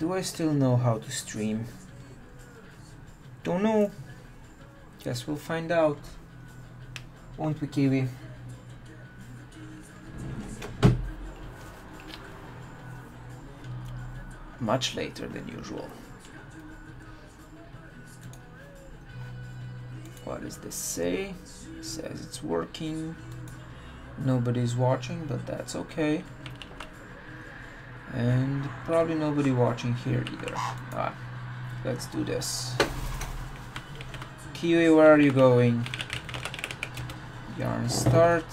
Do I still know how to stream? Don't know. Guess we'll find out. Won't we, Kiwi? Much later than usual. What does this say? It says it's working. Nobody's watching, but that's okay. And probably nobody watching here either. Ah, let's do this. Kiwi, where are you going? Yarn start.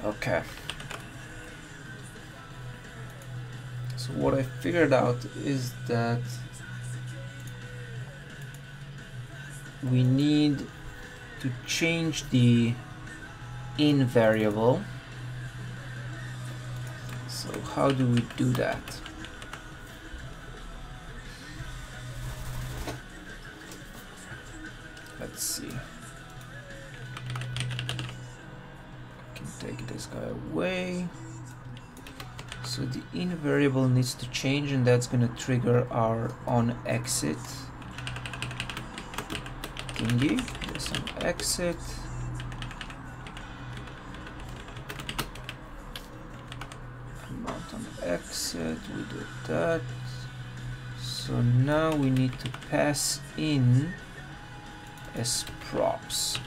Okay. So what I figured out is that we need to change the in variable. So how do we do that? Let's see. I can take this guy away. So the in variable needs to change, and that's going to trigger our on exit thingy. This on exit. Amount on exit. We did that. So now we need to pass in as props.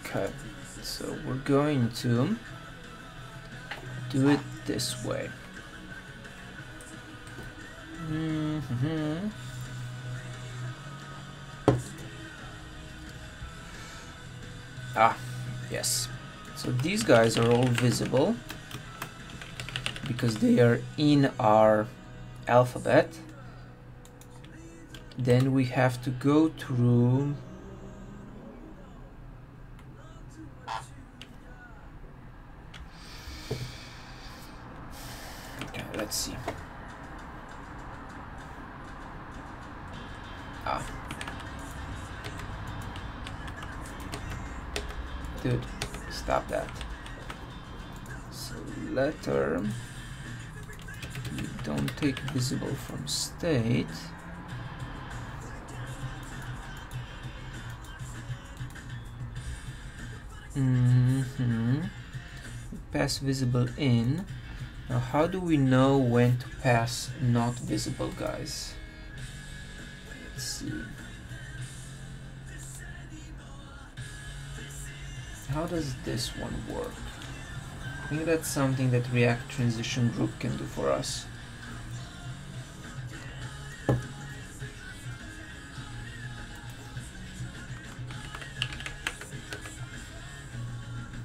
Okay. So we're going to do it this way. Ah, yes. So these guys are all visible because they are in our alphabet. Then we have to go through let's see. Dude, stop that. So letter, we don't take visible from state. Pass visible in. Now how do we know when to pass not visible, guys? Let's see. How does this one work? I think that's something that React Transition Group can do for us.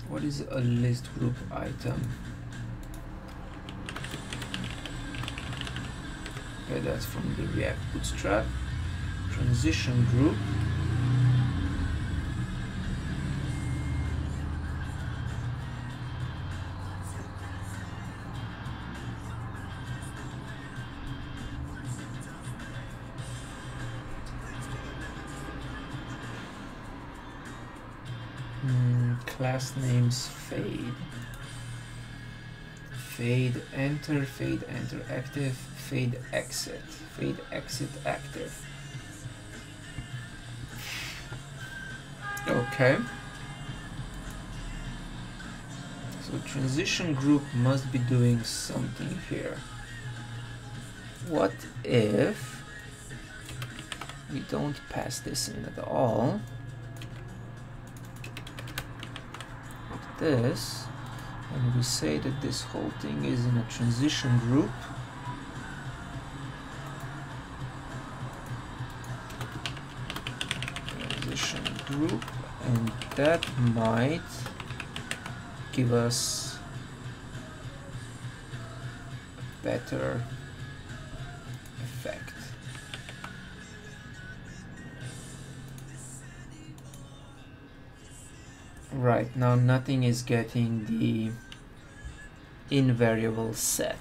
What is a list group item? Okay, that's from the React Bootstrap. Transition group. Class names fade. Fade enter, active, fade exit active. Okay. So transition group must be doing something here. What if we don't pass this in at all? This, and we say that this whole thing is in a transition group. Transition group, and that might give us a better effect. Right, now nothing is getting the in variable set.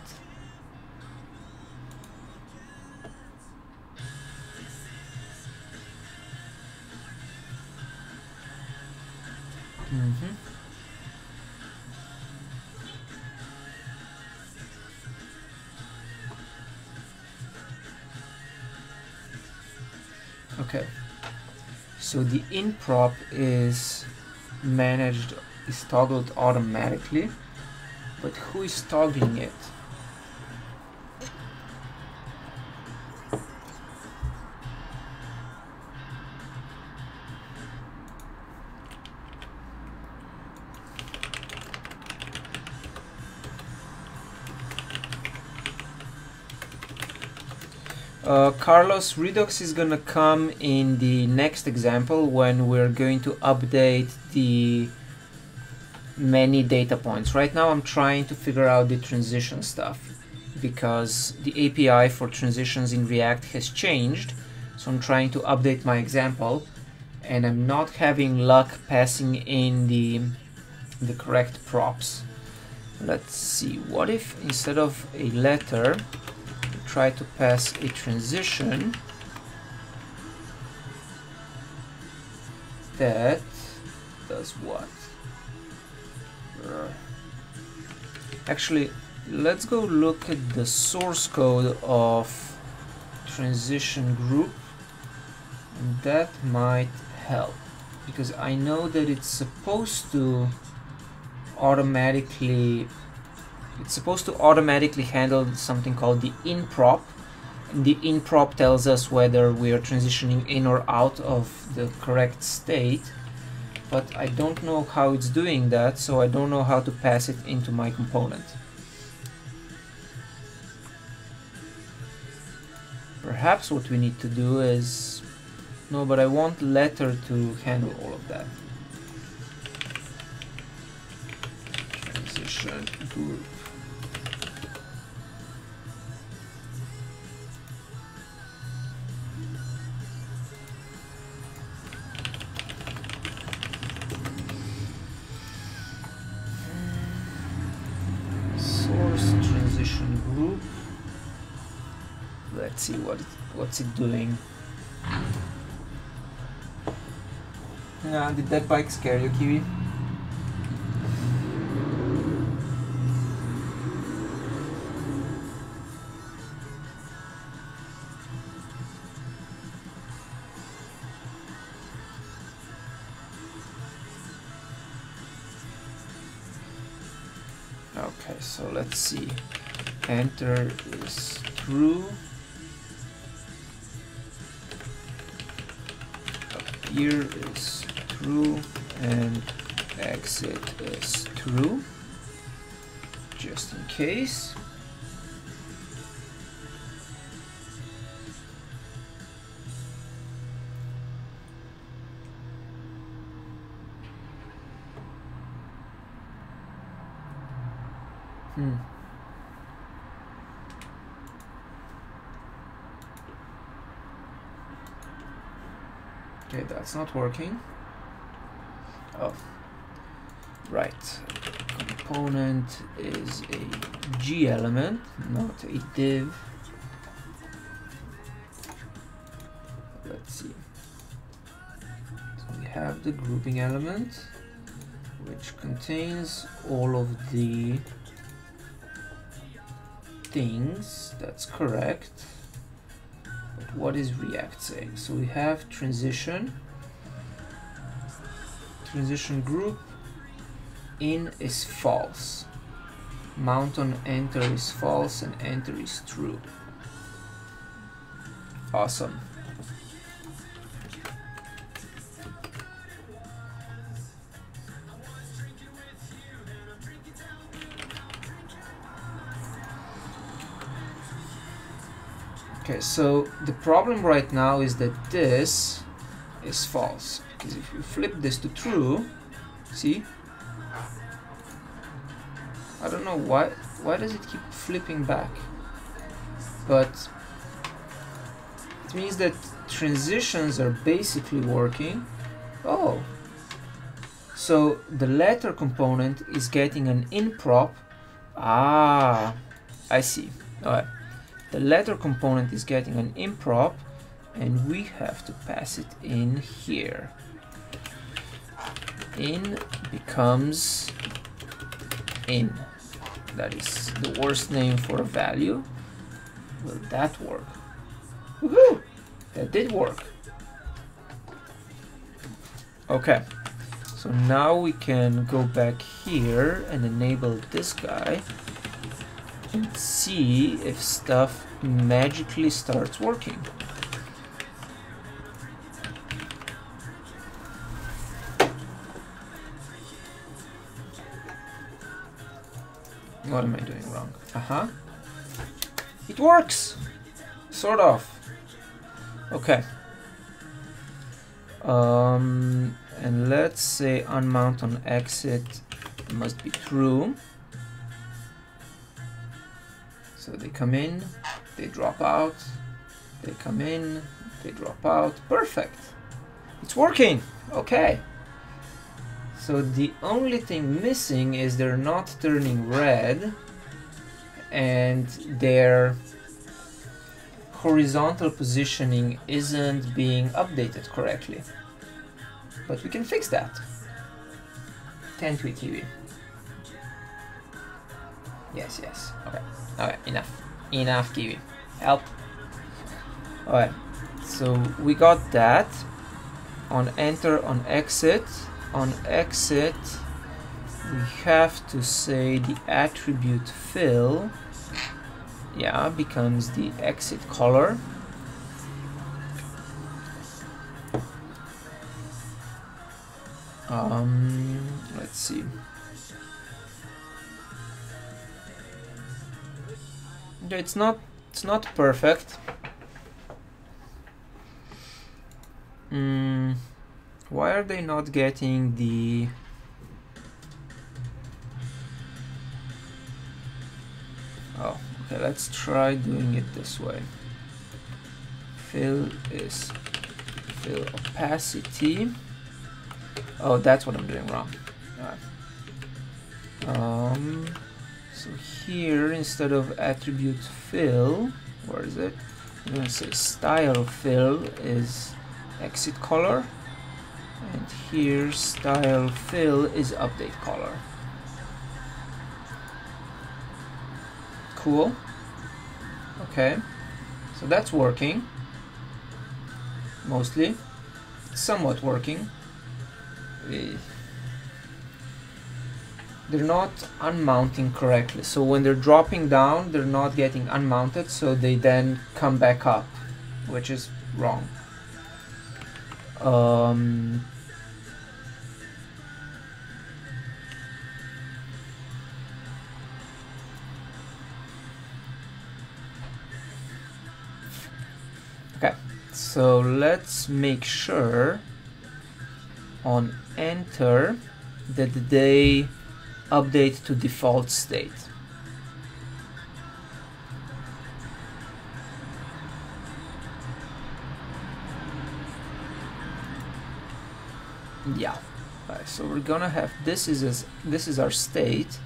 Mm-hmm. Okay, so the in prop is managed, is toggled automatically, but who is toggling it? Carlos, Redux is gonna come in the next example when we're going to update the many data points. Right now I'm trying to figure out the transition stuff because the API for transitions in React has changed, so I'm trying to update my example and I'm not having luck passing in the correct props. Let's see, what if instead of a letter try to pass a transition that does what? Actually, let's go look at the source code of transition group, and that might help because I know that it's supposed to automatically handle something called the in prop, and the in prop tells us whether we are transitioning in or out of the correct state, but I don't know how it's doing that, so I don't know how to pass it into my component. Perhaps what we need to do is, no, but I want letter to handle all of that. Transition group. Transition group. Let's see what's it doing. Did that bike scare you, Kiwi? Okay, so let's see. Enter is true. Appear is true, and exit is true, just in case. Okay, that's not working. Oh, right. Component is a G element, not a div. Let's see. So we have the grouping element, which contains all of the things. That's correct. But what is React saying? So we have transition group, in is false, mount on enter is false, and enter is true. Awesome. Okay, so the problem right now is that this is false, because if you flip this to true, see? I don't know why does it keep flipping back? But it means that transitions are basically working. Oh, so the letter component is getting an in prop. Ah, I see. All right. The letter component is getting an improp, and we have to pass it in here. in becomes in. That is the worst name for a value. Will that work? Woohoo! That did work. Okay, so now we can go back here and enable this guy and see if stuff magically starts working. What am I doing wrong? It works! Sort of. Okay. And let's say unmount on exit must be true. So they come in, they drop out, they come in, they drop out. Perfect. It's working. Okay. So the only thing missing is they're not turning red and their horizontal positioning isn't being updated correctly. But we can fix that. 10 tweet TV. Yes, yes. Okay. Okay, enough. Enough Kiwi. Help. Alright. So we got that. On enter, on exit. On exit, we have to say the attribute fill, yeah, becomes the exit color. Let's see. It's not perfect. Why are they not getting the... Oh, okay, let's try doing it this way. Fill is fill opacity. Oh, that's what I'm doing wrong. Alright. So here, instead of attribute fill, where is it? I'm gonna say style fill is exit color. And here style fill is update color. Cool. Okay, so that's working. Mostly. Somewhat working. They're not unmounting correctly. So when they're dropping down, they're not getting unmounted, so they then come back up, which is wrong. Okay, so let's make sure on enter that they update to default state. Yeah. Right, so we're gonna have this is our state.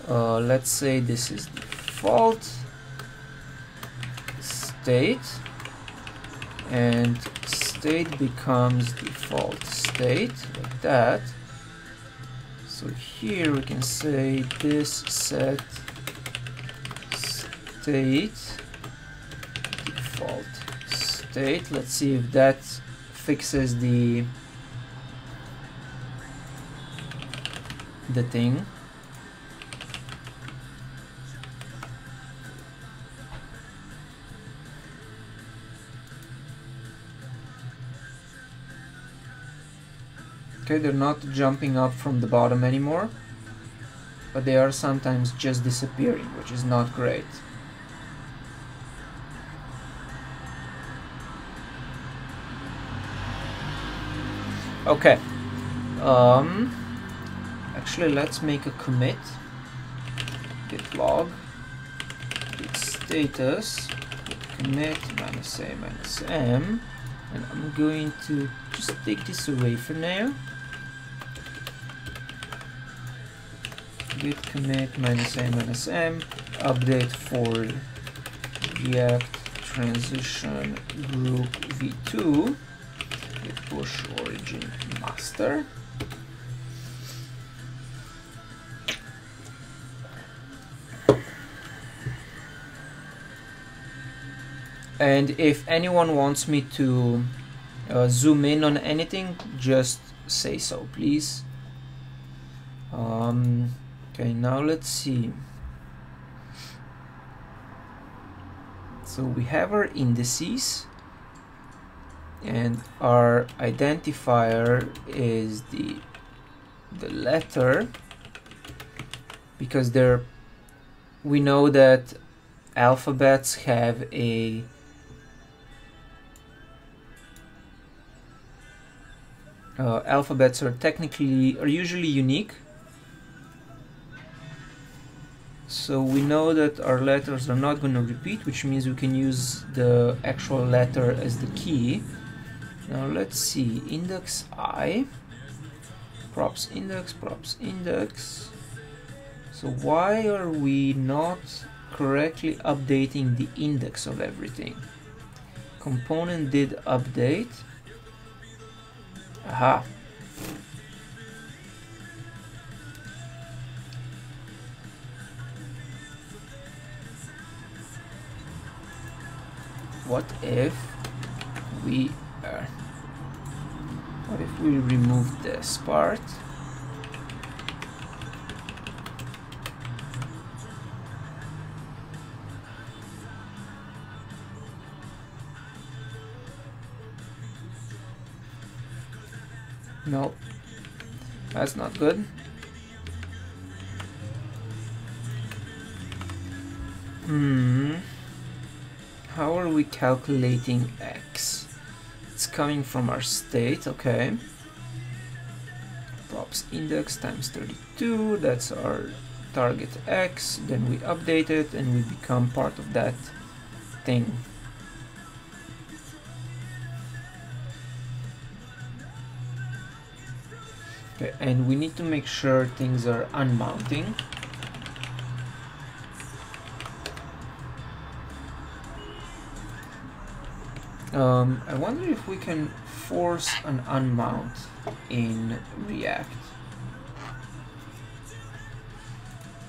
Let's say this is default state, and state becomes default state like that. So here we can say this set state default state. Let's see if that fixes the thing. Okay, they're not jumping up from the bottom anymore, but they are sometimes just disappearing, which is not great. Okay. Actually, let's make a commit. Git log, git status, git commit -a -m, and I'm going to just take this away for now. Git commit -a -m, update for React transition group v2, git push origin master. And if anyone wants me to zoom in on anything, just say so, please. Okay, now let's see. So we have our indices, and our identifier is the letter, because we know that alphabets have a alphabets are usually unique. So we know that our letters are not going to repeat, which means we can use the actual letter as the key. Now let's see, index I, props index. So why are we not correctly updating the index of everything? Component did update. Aha. What if we remove this part? No, that's not good. How are we calculating x? It's coming from our state, okay. Props index times 32, that's our target x. Then we update it and we become part of that thing. Okay, and we need to make sure things are unmounting. I wonder if we can force an unmount in React.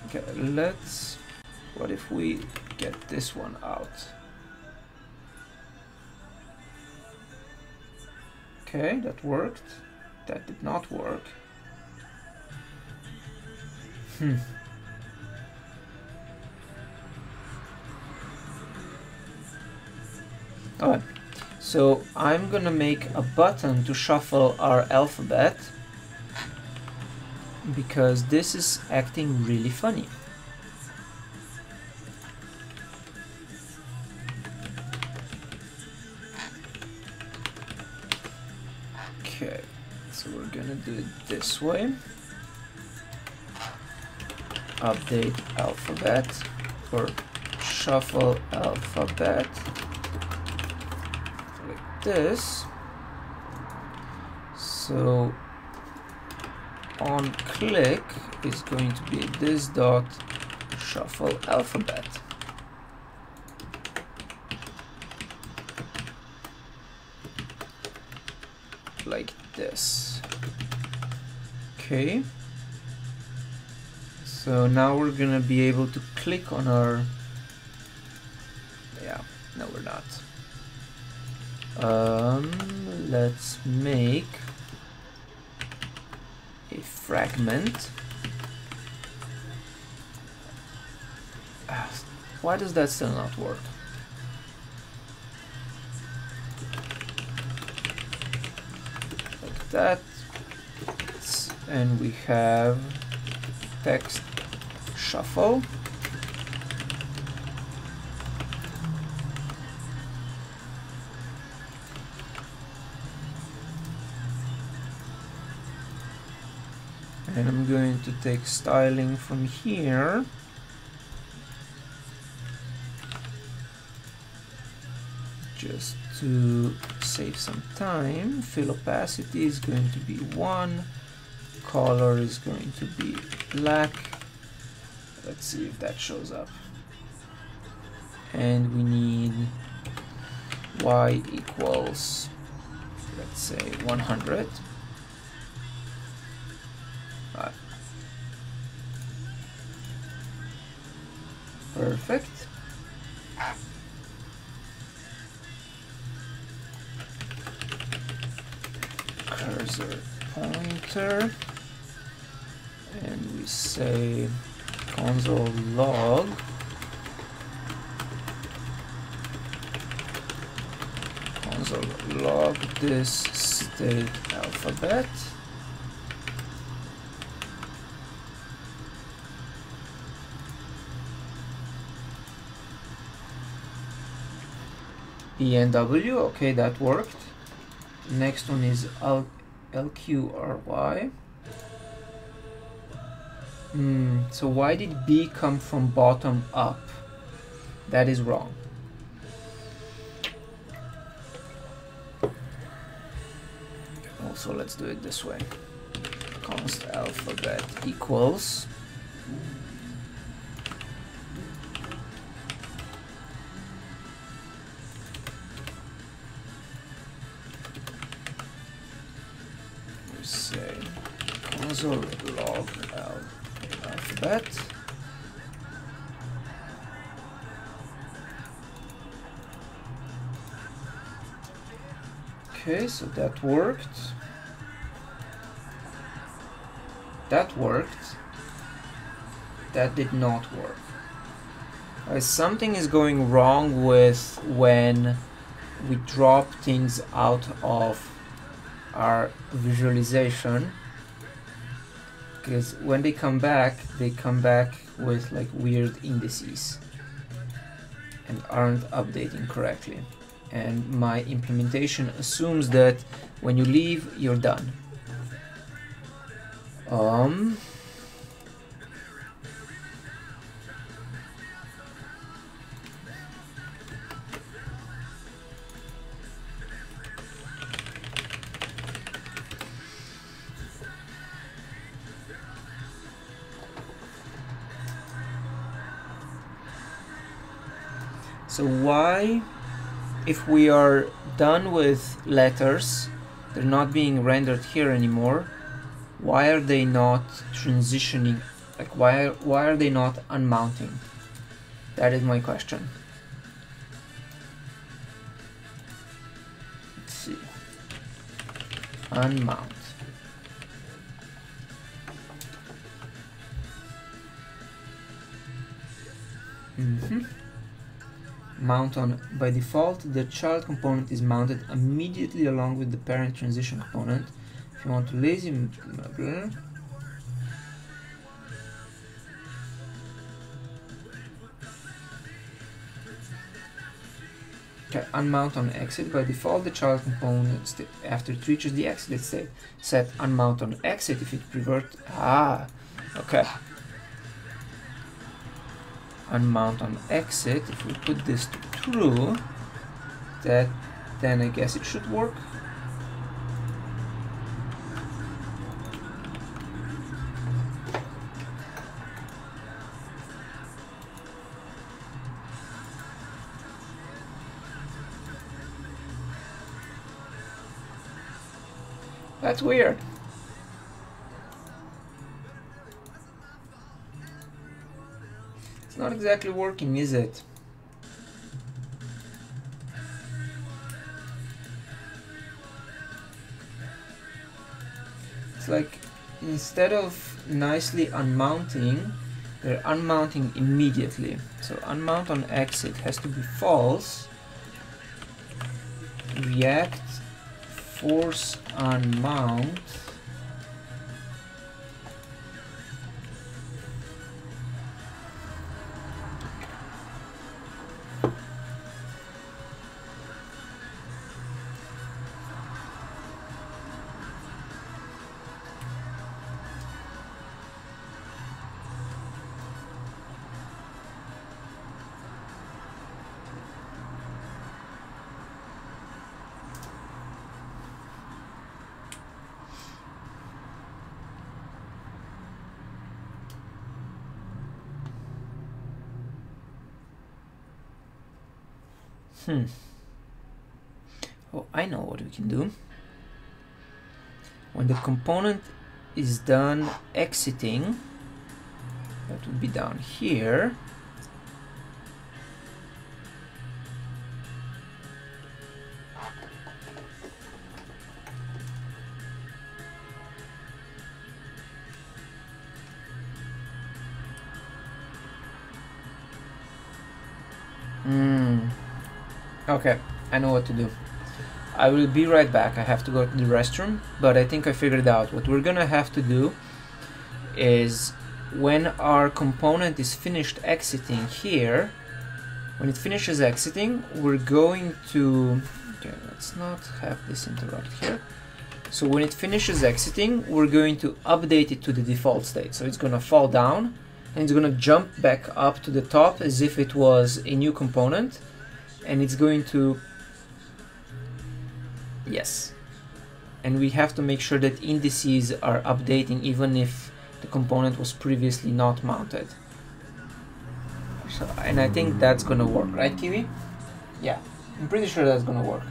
Okay, what if we get this one out? Okay, that worked. That did not work. Alright, so I'm gonna make a button to shuffle our alphabet because this is acting really funny. Okay, so we're gonna do it this way. Update alphabet or shuffle alphabet like this. So on click is going to be this dot shuffle alphabet. Like this. Okay. So now we're gonna be able to click on our... Yeah, no we're not. Let's make a fragment. Why does that still not work? Like that. And we have text shuffle. And I'm going to take styling from here. Just to save some time. Fill opacity is going to be 1. Color is going to be black. Let's see if that shows up. And we need y equals, let's say 100. Perfect. Cursor pointer, and we say console log this state alphabet. PNW, okay, that worked. Next one is LQRY. So why did B come from bottom up? That is wrong. Also, let's do it this way. Const alphabet equals we say console log alphabet. Okay, so that worked. That worked. That did not work. Something is going wrong with when we drop things out of our visualization, because when they come back with like weird indices and aren't updating correctly. And my implementation assumes that when you leave, you're done. So why, if we are done with letters, they're not being rendered here anymore, why are they not transitioning? Like why are they not unmounting? That is my question. Let's see. Unmount. Mount on. By default, the child component is mounted immediately along with the parent transition component. If you want to lazy, okay, unmount on exit. By default, the child component, after it reaches the exit state, set unmount on exit if it revert. Okay. Unmount on exit. If we put this to true, then I guess it should work. That's weird. It's not exactly working, is it? It's like instead of nicely unmounting, they're unmounting immediately. So unmount on exit has to be false. React force unmount Oh, I know what we can do. When the component is done exiting, that would be down here, Okay, I know what to do. I will be right back. I have to go to the restroom, but I think I figured it out. What we're gonna have to do is when our component is finished exiting here, when it finishes exiting, we're going to, okay, let's not have this interrupt here. So when it finishes exiting, we're going to update it to the default state. So it's gonna fall down and it's gonna jump back up to the top as if it was a new component, and it's going to, yes. And we have to make sure that indices are updating even if the component was previously not mounted. So, and I think that's gonna work, right, Kiwi? Yeah, I'm pretty sure that's gonna work.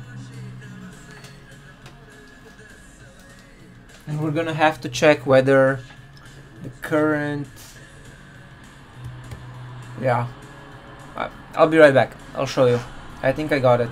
And we're gonna have to check whether the current, yeah, I'll be right back. I'll show you. I think I got it.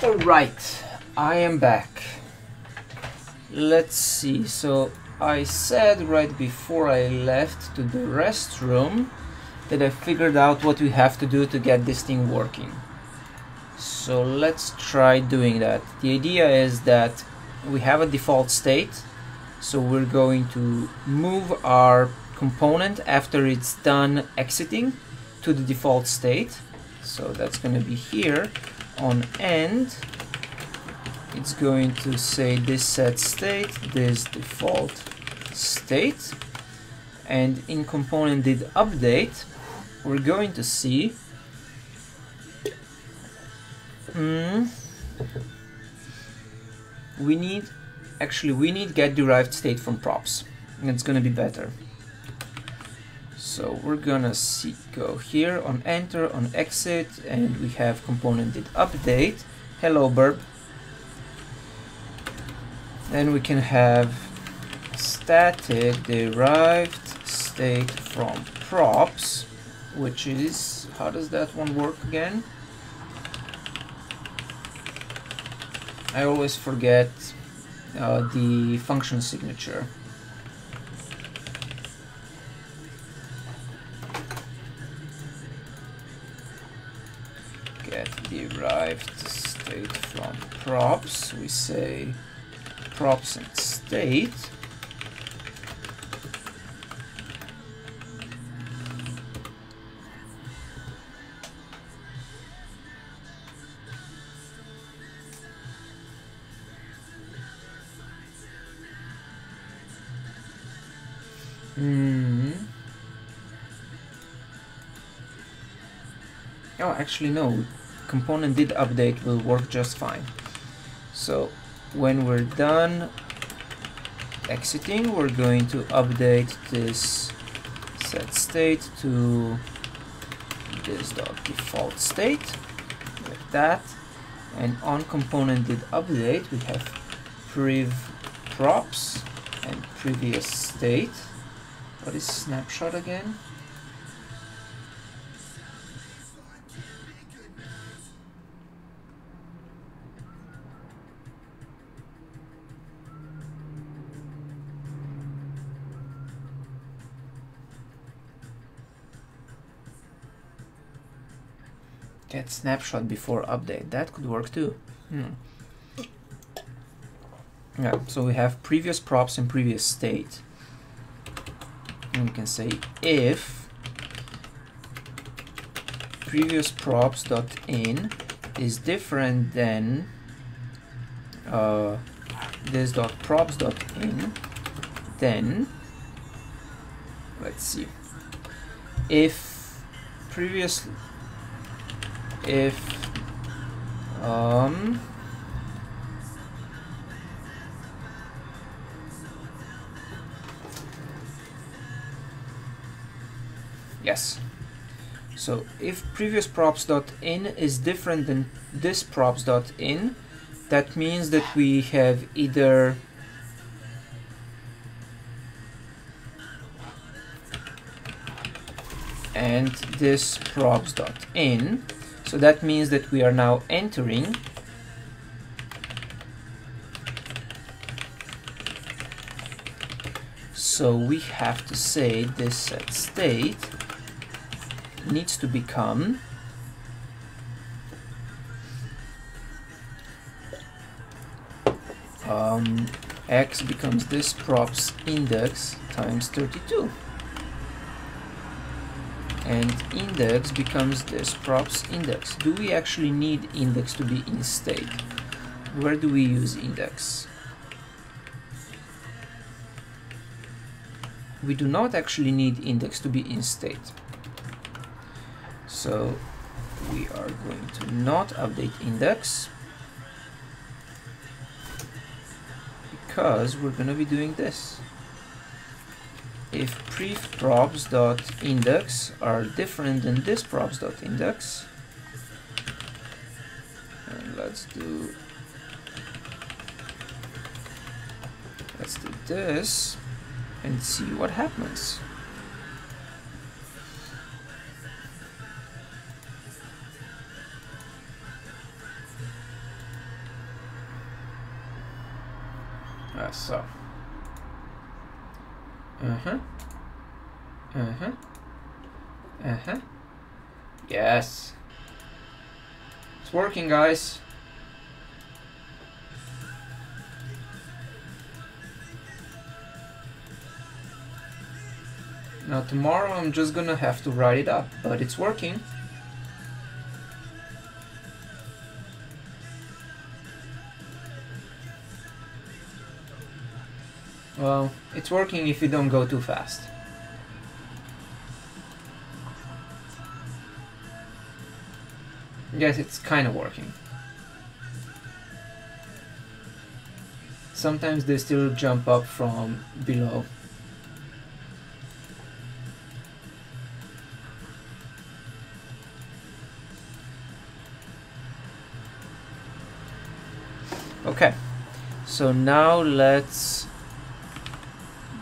Alright, I am back. Let's see, so I said right before I left to the restroom that I figured out what we have to do to get this thing working. So let's try doing that. The idea is that we have a default state, so we're going to move our component after it's done exiting to the default state. So that's going to be here on end. It's going to say this set state, this default state, and in component did update we're going to see we need get derived state from props, and it's gonna be better. So we're gonna go here on enter, on exit, and we have component did update. Hello burp. Then we can have static derived state from props, which is, how does that one work again? I always forget the function signature. Get derived state from props. We say props and state. Oh, actually no, component did update will work just fine. So when we're done exiting, we're going to update this set state to this default state, like that. And on component did update, we have prev props and previous state. What is snapshot again? Get snapshot before update, that could work too. Yeah, so we have previous props and previous state. And we can say if previous props.in is different than this.props.in, then let's see, if previous yes, so if previous props.in is different than this props.in, that means that we have either and this props.in, so that means that we are now entering so we have to say this set state needs to become x becomes this props index times 32, and index becomes this props index. Do we actually need index to be in state? Where do we use index? We do not actually need index to be in state. So we are going to not update index because we're going to be doing this. If prev props.index are different than this props.index, and let's do this and see what happens. So. Yes. It's working, guys. Now tomorrow I'm just gonna have to write it up, but it's working. Well, it's working if you don't go too fast. Yes, it's kind of working. Sometimes they still jump up from below. Okay, so now let's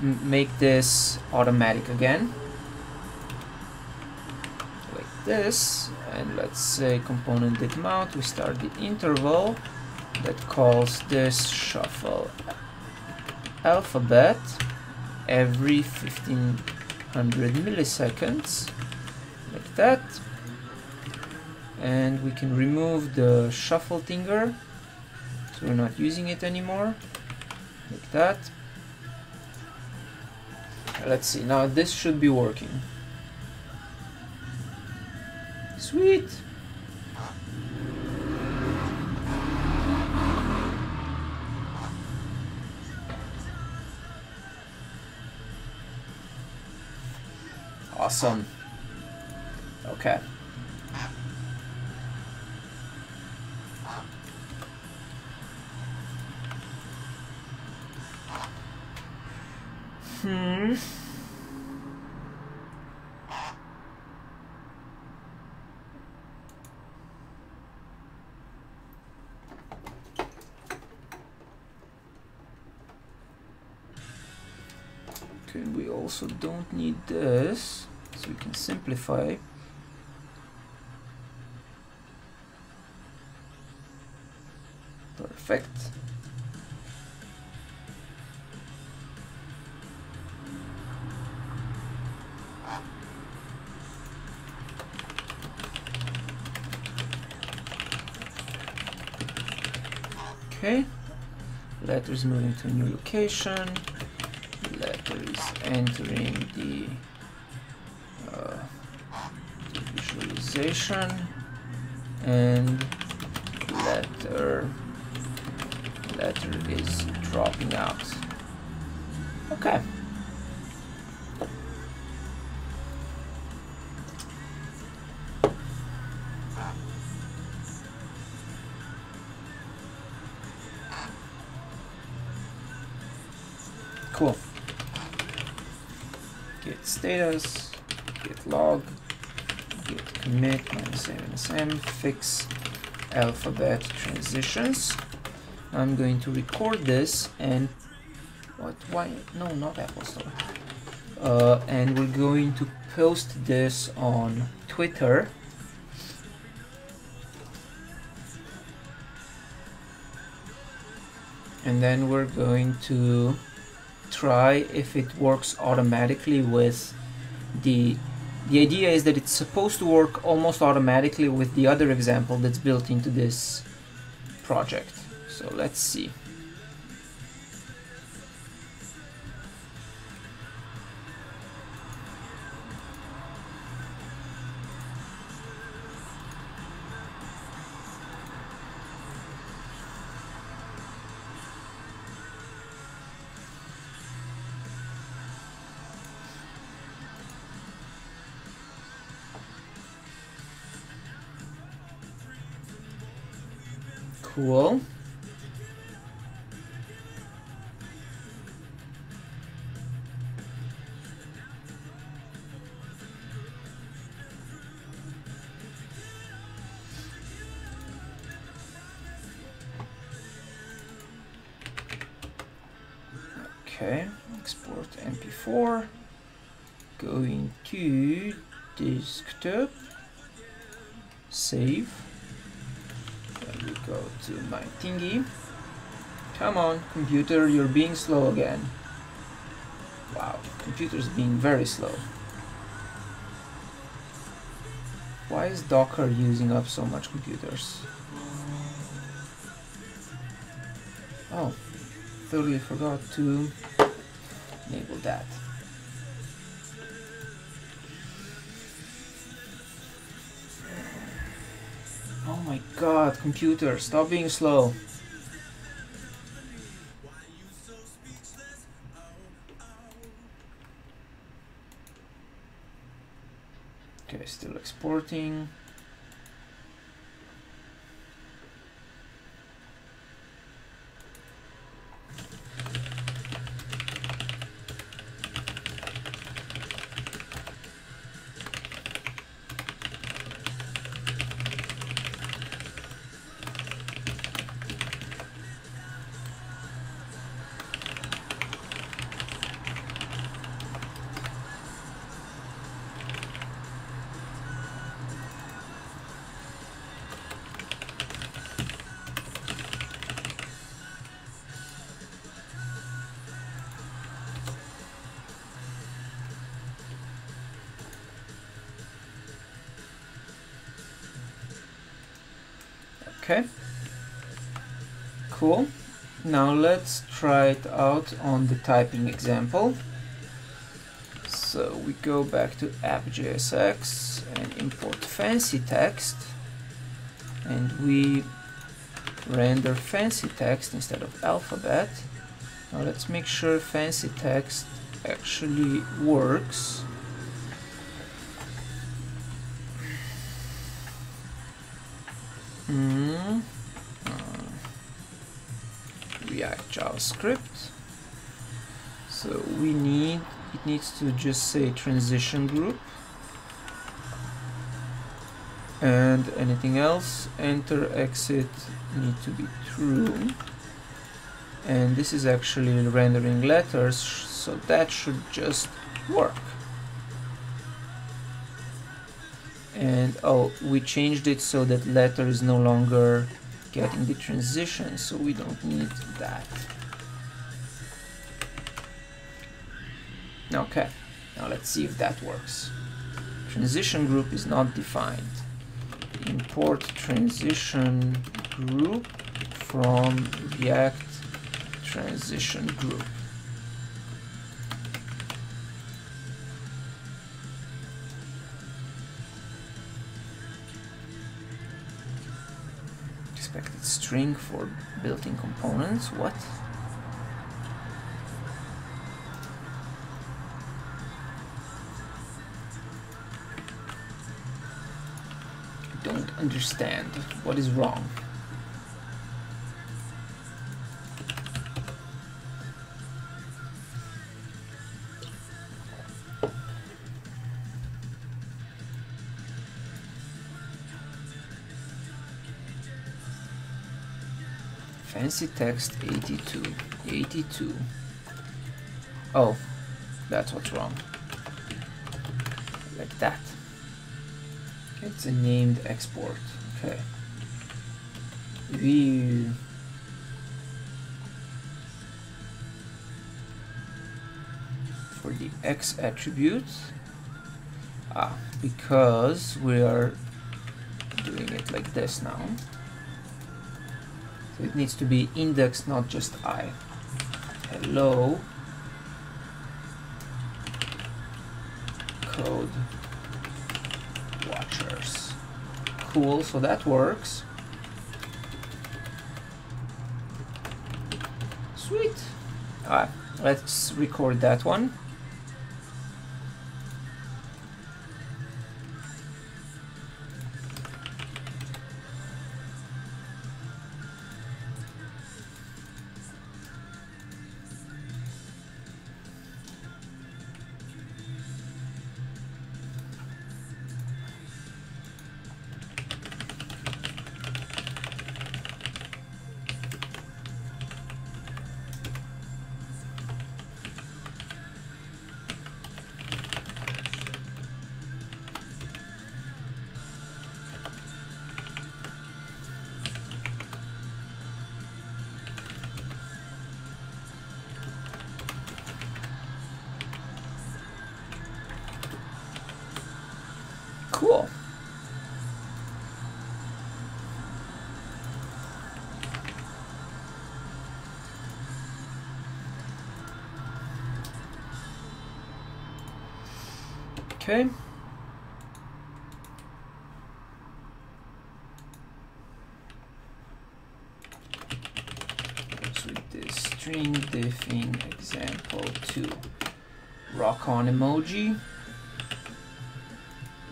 make this automatic again, like this, and let's say component did mount. We start the interval that calls this shuffle alphabet every 1500 milliseconds, like that, and we can remove the shuffle tinger. So we're not using it anymore, like that. Let's see, now this should be working. Sweet! Awesome. Okay. Okay, we also don't need this, so we can simplify. Perfect. Okay, letter is moving to a new location. Letter is entering the visualization, and letter is dropping out. Okay. Cool. Git status, git log, git commit -m fix alphabet transitions. I'm going to record this and why no, not Apple Store. And we're going to post this on Twitter. And then we're going to try if it works automatically with the idea is that it's supposed to work almost automatically with the other example that's built into this project. So let's see. Cool. Okay, export MP4, going to desktop, save. Then we go to my thingy, Come on, computer, you're being slow again. Wow, computer's being very slow. Why is Docker using up so much computers? Oh, totally forgot to enable that. Oh my god, computer, stop being slow. Okay, still exporting. Okay, cool. Now let's try it out on the typing example. So we go back to app.jsx and import fancy text, and we render fancy text instead of alphabet. Now let's make sure fancy text actually works. React JavaScript. So it needs to just say transition group, and anything else, enter, exit, need to be true. And this is actually rendering letters, so that should just work. And oh, we changed it so that letter is no longer getting the transition, so we don't need that. Okay, now let's see if that works. Transition group is not defined. Import transition group from React transition group. Expected string for built-in components. What? I don't understand. What is wrong? Fancy text 82. Oh, that's what's wrong. Like that. It's a named export. Okay. View. For the X attribute. Because we are doing it like this now. So it needs to be index, not just I. Hello. Code watchers. Cool, so that works. Sweet. Let's record that one. Cool. Okay. So with this string diff in example2 rock on emoji.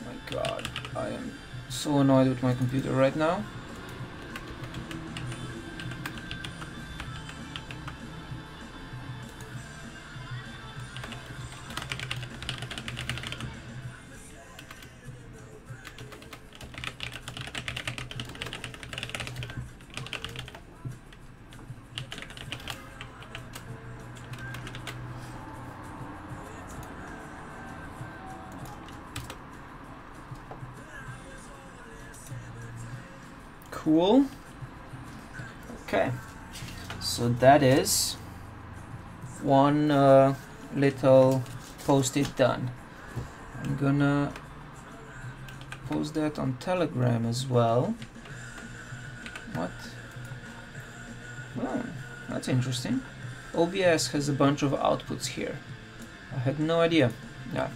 My god, I am so annoyed with my computer right now. Cool. Okay, so that is one little post-it done. I'm gonna post that on Telegram as well. What? Oh, that's interesting. OBS has a bunch of outputs here. I had no idea. Yeah.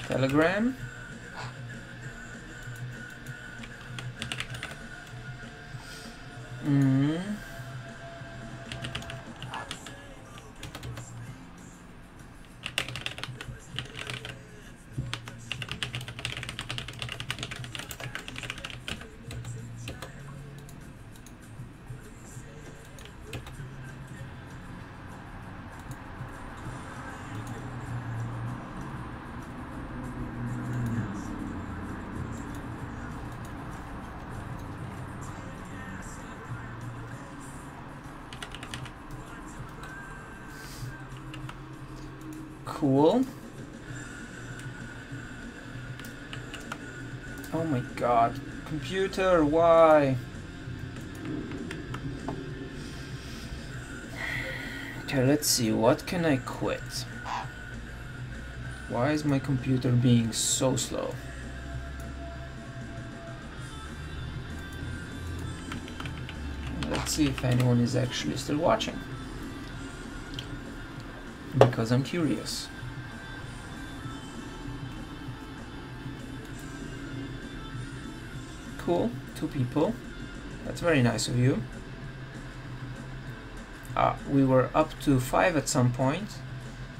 Telegram. Cool. Oh my god. Computer, why? Okay, let's see. What can I quit? Why is my computer being so slow? Let's see if anyone is actually still watching. Because I'm curious. Cool, 2 people. That's very nice of you. We were up to 5 at some point,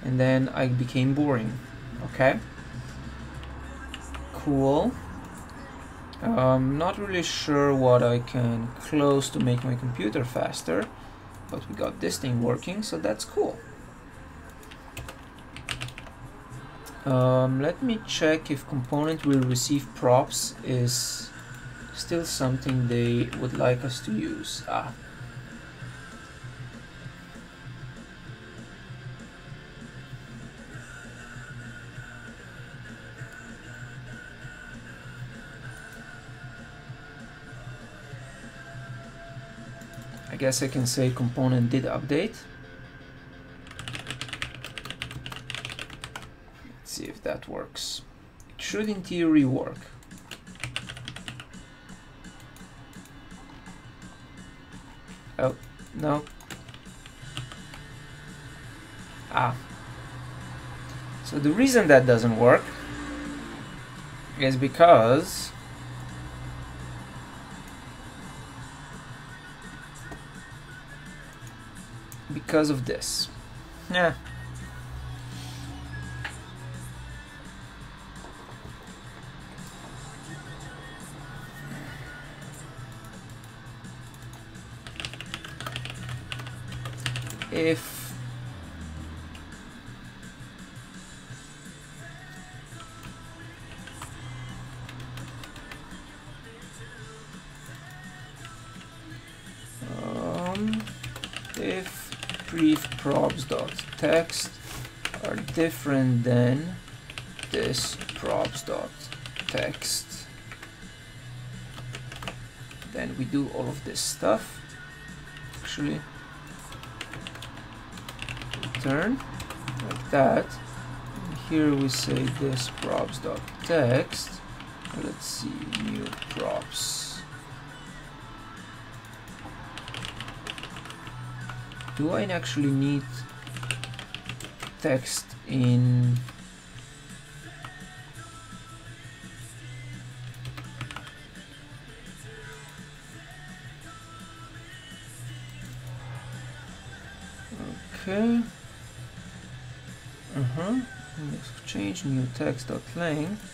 and then I became boring. Okay. Cool. Not really sure what I can close to make my computer faster, but we got this thing working, so that's cool. Let me check if component will receive props is still something they would like us to use. I guess I can say component did update. Let's see if that works. It should in theory work. Oh, no. So the reason that doesn't work is because of this. Yeah. If brief props.text are different than this props.text, then we do all of this stuff. Actually, return like that. And here we say this props.text Let's see, new props. Do I actually need text in? Okay. Change new text.length.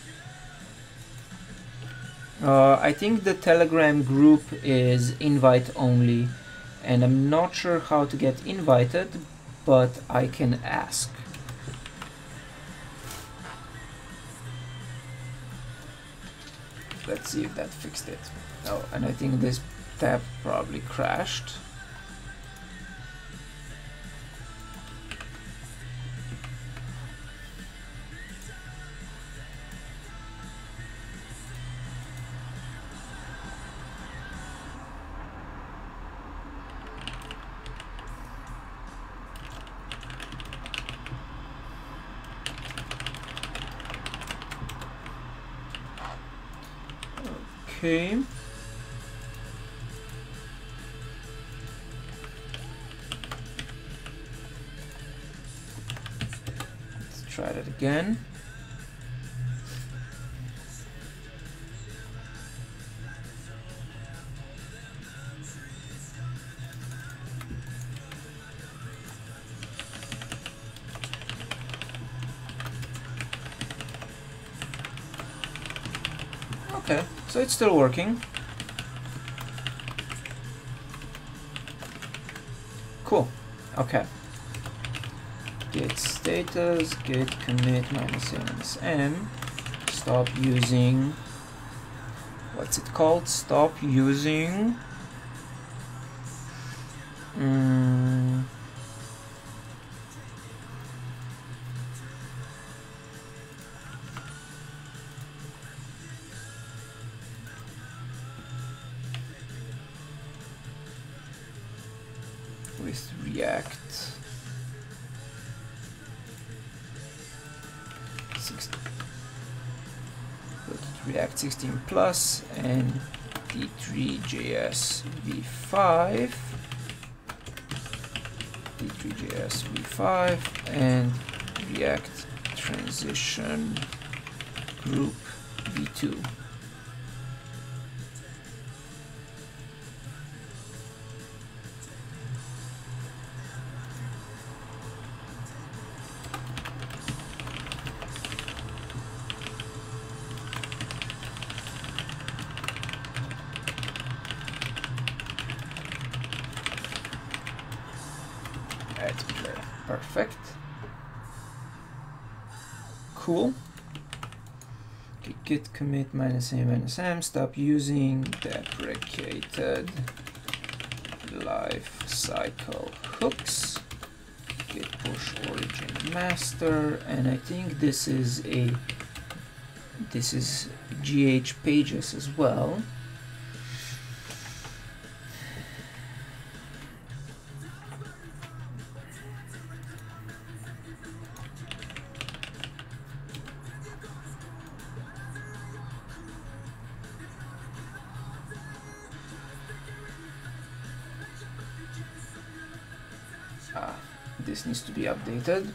I think the Telegram group is invite only, and I'm not sure how to get invited, but I can ask. Let's see if that fixed it. Oh, and I think this tab probably crashed. Okay. Let's try that again. Okay, so it's still working. Cool. Okay. Git status, git commit -m. Stop using, what's it called? Stop using with React 16 plus and D3JS v5 and React transition group v2. Perfect. Cool. Okay, git commit -m. Stop using deprecated life cycle hooks. Git push origin master, and I think this is GH pages as well. This needs to be updated.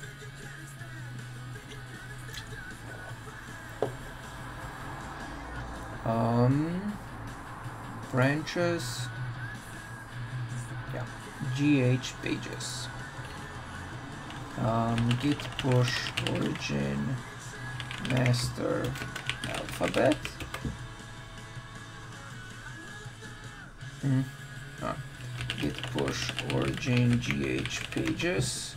Branches, yeah, GH pages. Git push origin master alphabet. Git push origin GH pages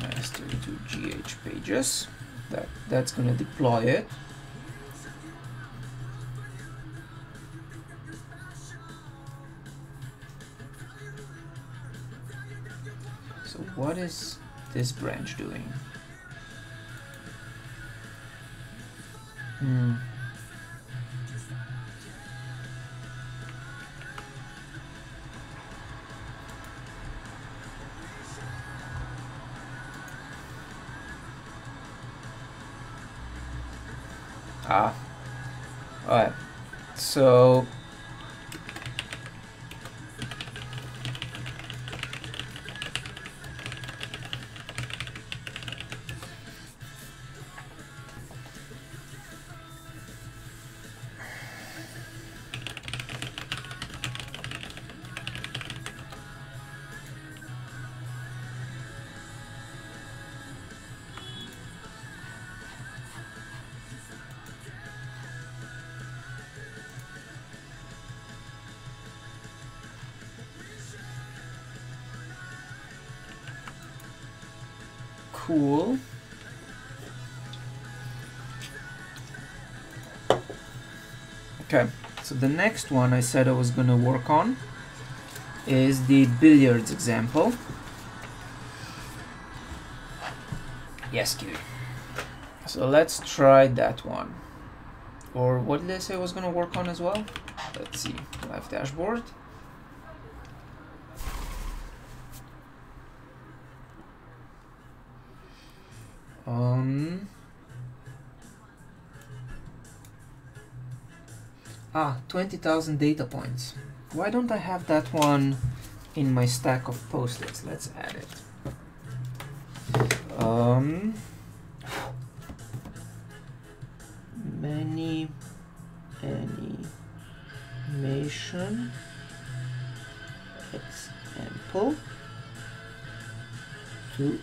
master to GH pages. That's gonna deploy it. So what is this branch doing? Ah, alright. So cool. Okay, so the next one I said I was gonna work on is the billiards example. Yes, cutie. So let's try that one. Or what did I say I was gonna work on as well? Let's see, live dashboard. Ah, 20,000 data points. Why don't I have that one in my stack of post-its? Let's add it. Many animation example to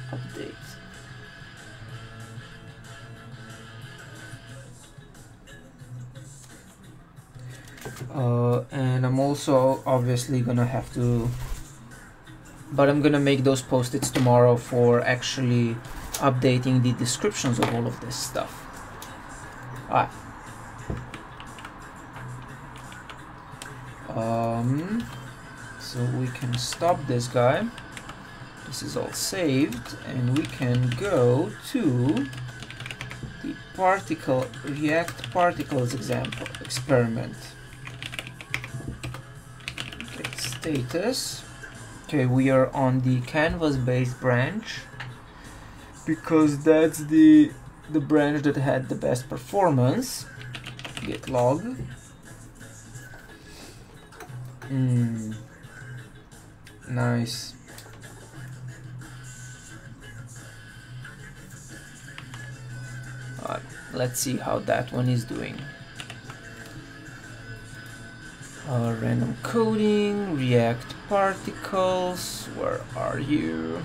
update. And I'm also obviously gonna have to, but I'm gonna make those post-its tomorrow for actually updating the descriptions of all of this stuff. Alright. So we can stop this guy. This is all saved, and we can go to the React particles experiment. Okay, status. Okay, we are on the canvas-based branch because that's the branch that had the best performance. Git log. Nice. Let's see how that one is doing. Random coding, React particles, where are you?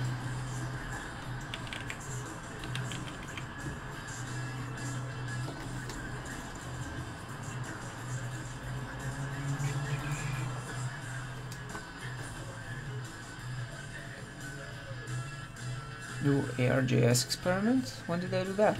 Do ARJS experiment? When did I do that?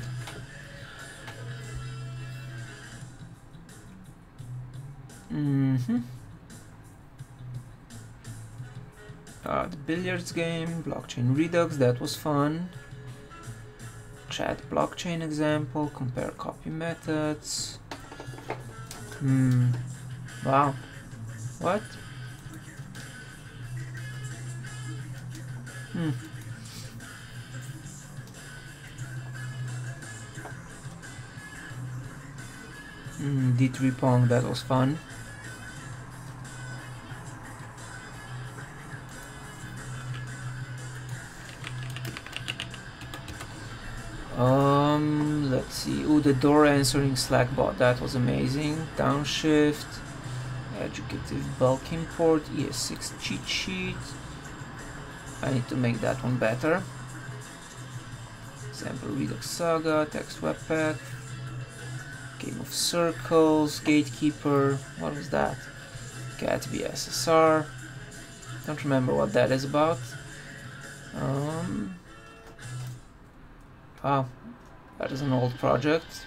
The billiards game, blockchain redux, that was fun. Chat blockchain example, compare copy methods. Wow. What? D3 Pong, that was fun. Let's see. Oh, the door answering Slack bot, that was amazing. Downshift, educative bulk import, ES6 cheat sheet. I need to make that one better. Example Redux Saga, text webpack, game of circles, gatekeeper. What was that? Gatsby SSR. Don't remember what that is about. Ah, that is an old project.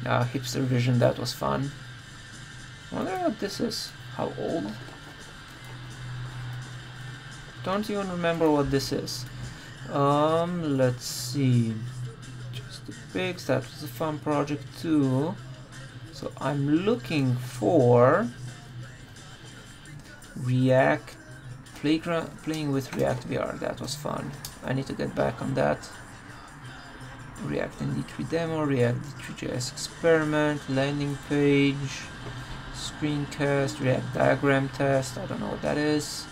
Hipster Vision, that was fun. I wonder what this is. How old? Don't even remember what this is. Let's see. Just the pigs, that was a fun project too. So I'm looking for React Playing with React VR, that was fun. I need to get back on that. React and D3 demo, React D3.js experiment, landing page, screencast, React diagram test, I don't know what that is.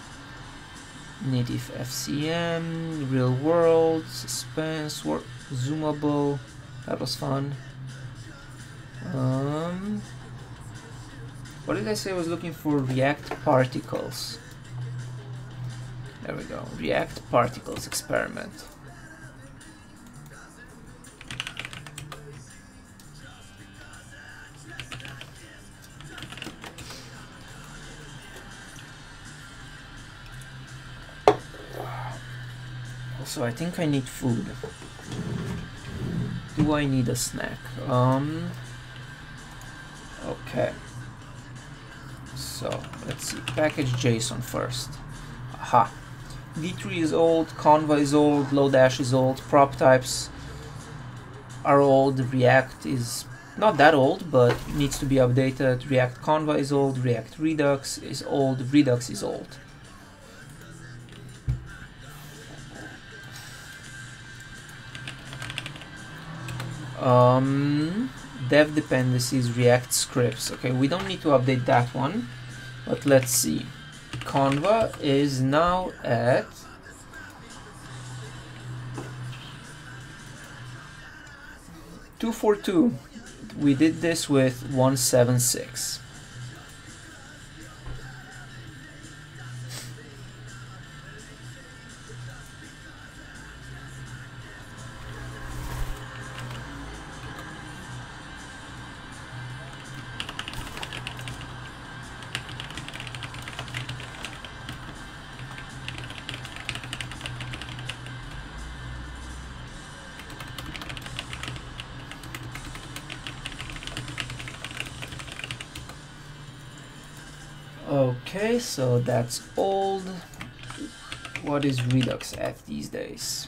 Native FCM, real world, suspense, zoomable, that was fun. What did I say I was looking for? React particles. There we go, React particles experiment. So I think I need food. Do I need a snack? Okay. So let's see. Package JSON first. Aha. D3 is old. Konva is old. Lodash is old. Prop types are old. React is not that old, but needs to be updated. React Konva is old. React Redux is old. Redux is old. Dev dependencies, React scripts. Okay, we don't need to update that one, but let's see. Konva is now at 242. We did this with 176. Okay, so that's old. What is Redux at these days?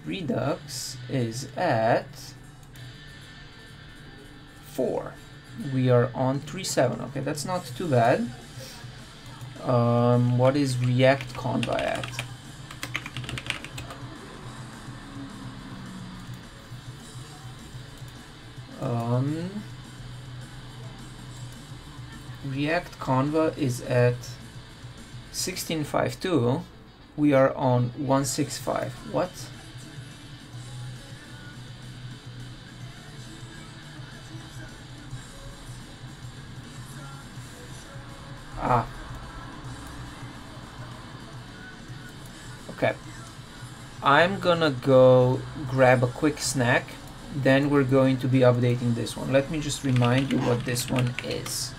Redux is at 4. We are on 3.7. Okay, that's not too bad. What is React Konva at? React Konva is at 16.52. We are on 165. What? Ah. Okay. I'm gonna go grab a quick snack. Then we're going to be updating this one. Let me just remind you what this one is.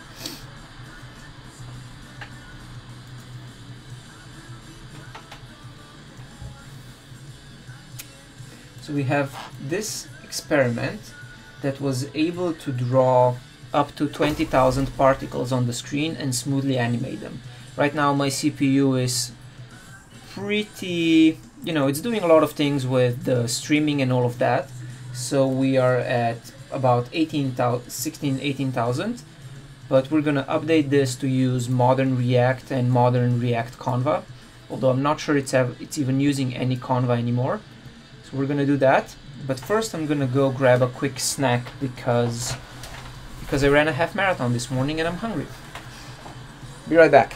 So we have this experiment that was able to draw up to 20,000 particles on the screen and smoothly animate them. Right now my CPU is pretty, it's doing a lot of things with the streaming and all of that. So we are at about 18,000, but we're gonna update this to use modern React and modern React Konva, although I'm not sure it's even using any Konva anymore. So we're gonna do that, but first I'm gonna go grab a quick snack because I ran a half marathon this morning and I'm hungry. Be right back.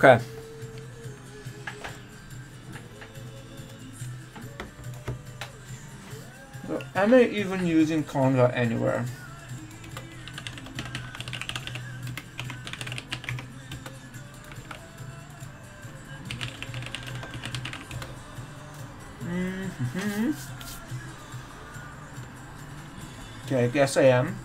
Okay. So am I even using Konva anywhere? Okay, I guess I am.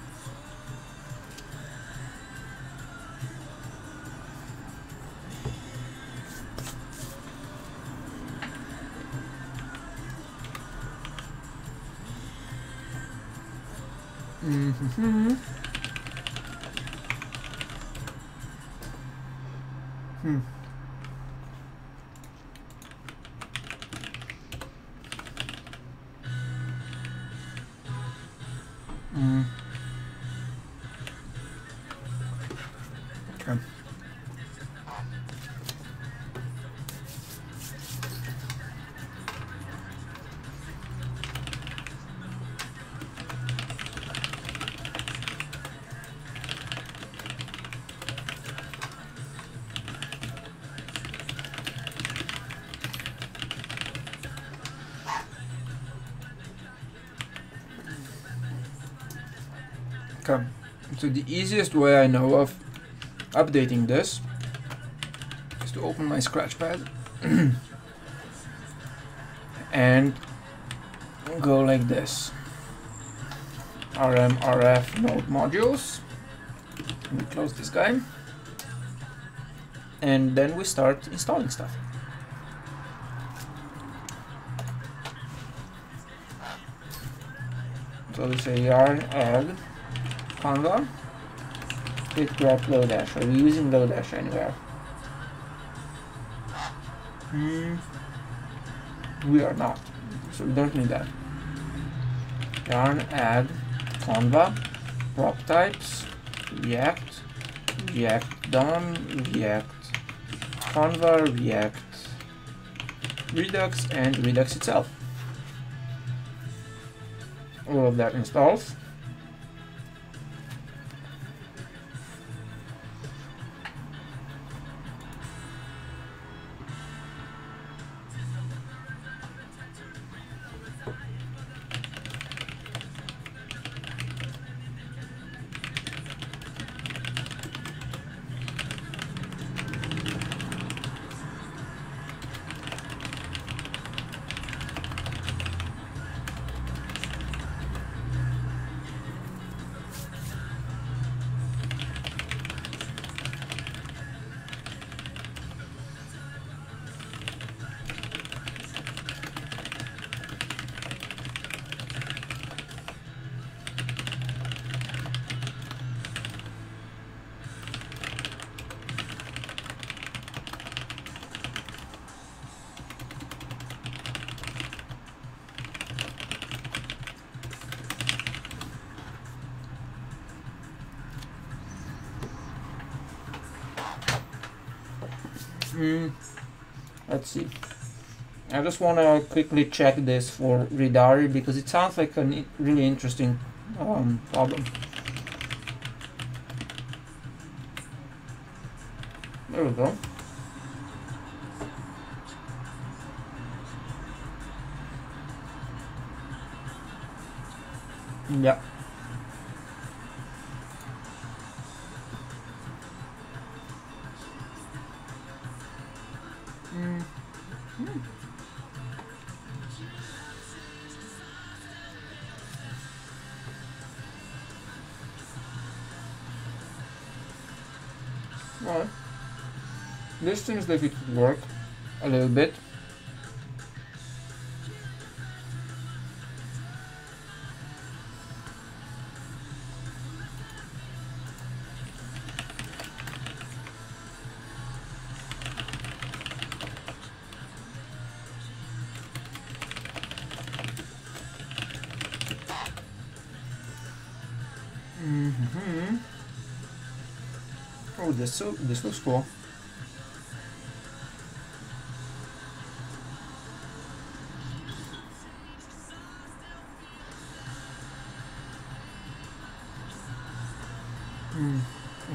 Okay. Okay, so the easiest way I know of updating this is to open my Scratchpad and go like this. RF node modules. We close this guy. And then we start installing stuff. So we say yarn add Konva with grep Lodash. Are we using Lodash anywhere? We are not, so we don't need that. Yarn add Konva prop types React DOM React Konva React Redux and Redux itself. All of that installs. Let's see. I just want to quickly check this for Redari because it sounds like a really interesting problem. There we go. Yeah. Well, this seems like it could work a little bit. Oh, this looks cool.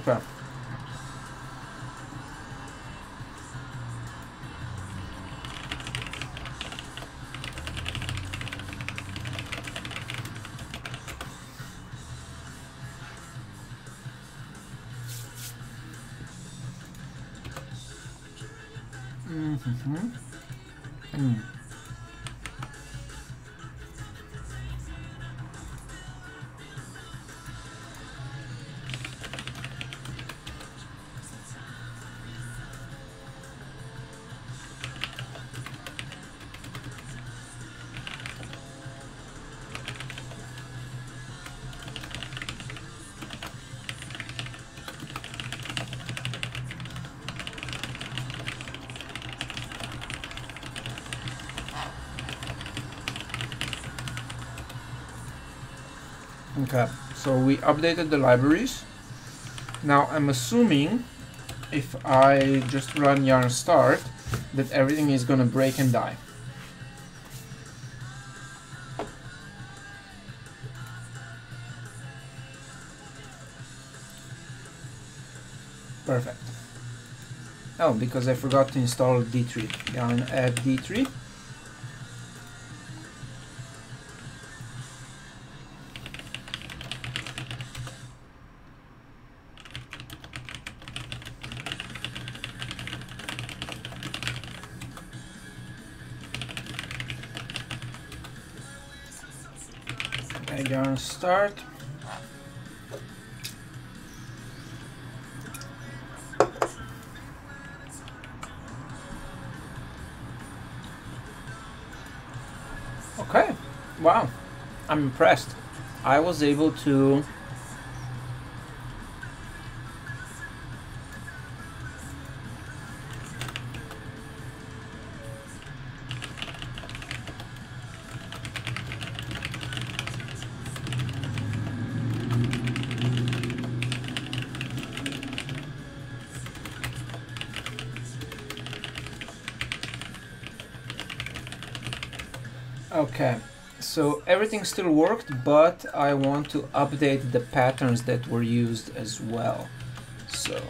Okay. Okay, so we updated the libraries. Now I'm assuming if I just run yarn start that everything is gonna break and die. Perfect. Oh, because I forgot to install D3. Yarn add D3. Yarn start. Okay, wow, I'm impressed. I was able to okay, so everything still worked, but I want to update the patterns that were used as well. So,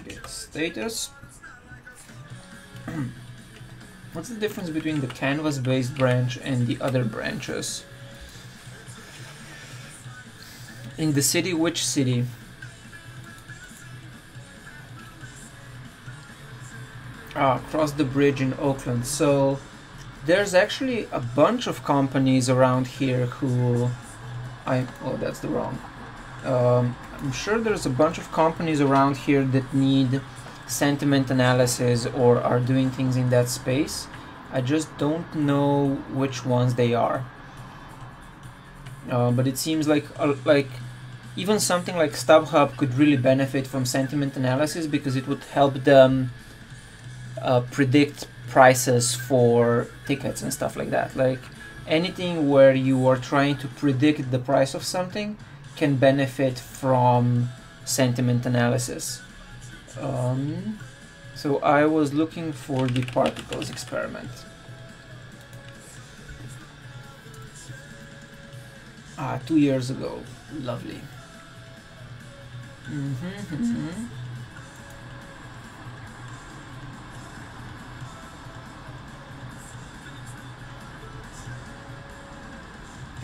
get status. What's the difference between the canvas-based branch and the other branches? In the city, which city? Across the bridge in Oakland. So there's actually a bunch of companies around here who oh, that's the wrong. I'm sure there's a bunch of companies around here that need sentiment analysis or are doing things in that space. I just don't know which ones they are. But it seems like even something like StubHub could really benefit from sentiment analysis because it would help them predict prices for tickets and stuff like that. Like anything where you are trying to predict the price of something can benefit from sentiment analysis. So I was looking for the particles experiment. 2 years ago. Lovely.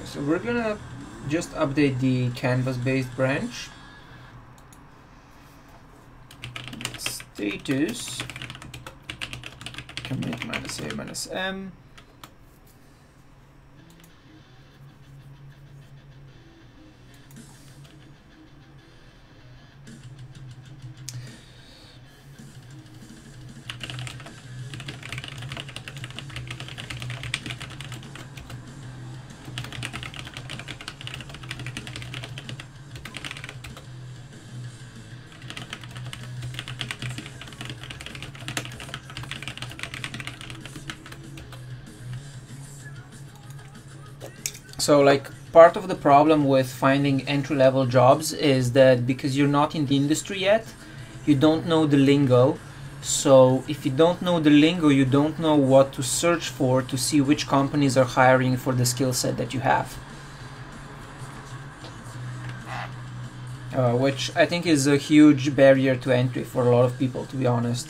So we're gonna just update the canvas-based branch. Status commit -a -m. So like part of the problem with finding entry-level jobs is that because you're not in the industry yet, you don't know the lingo. So if you don't know the lingo, you don't know what to search for to see which companies are hiring for the skill set that you have. Which I think is a huge barrier to entry for a lot of people, to be honest.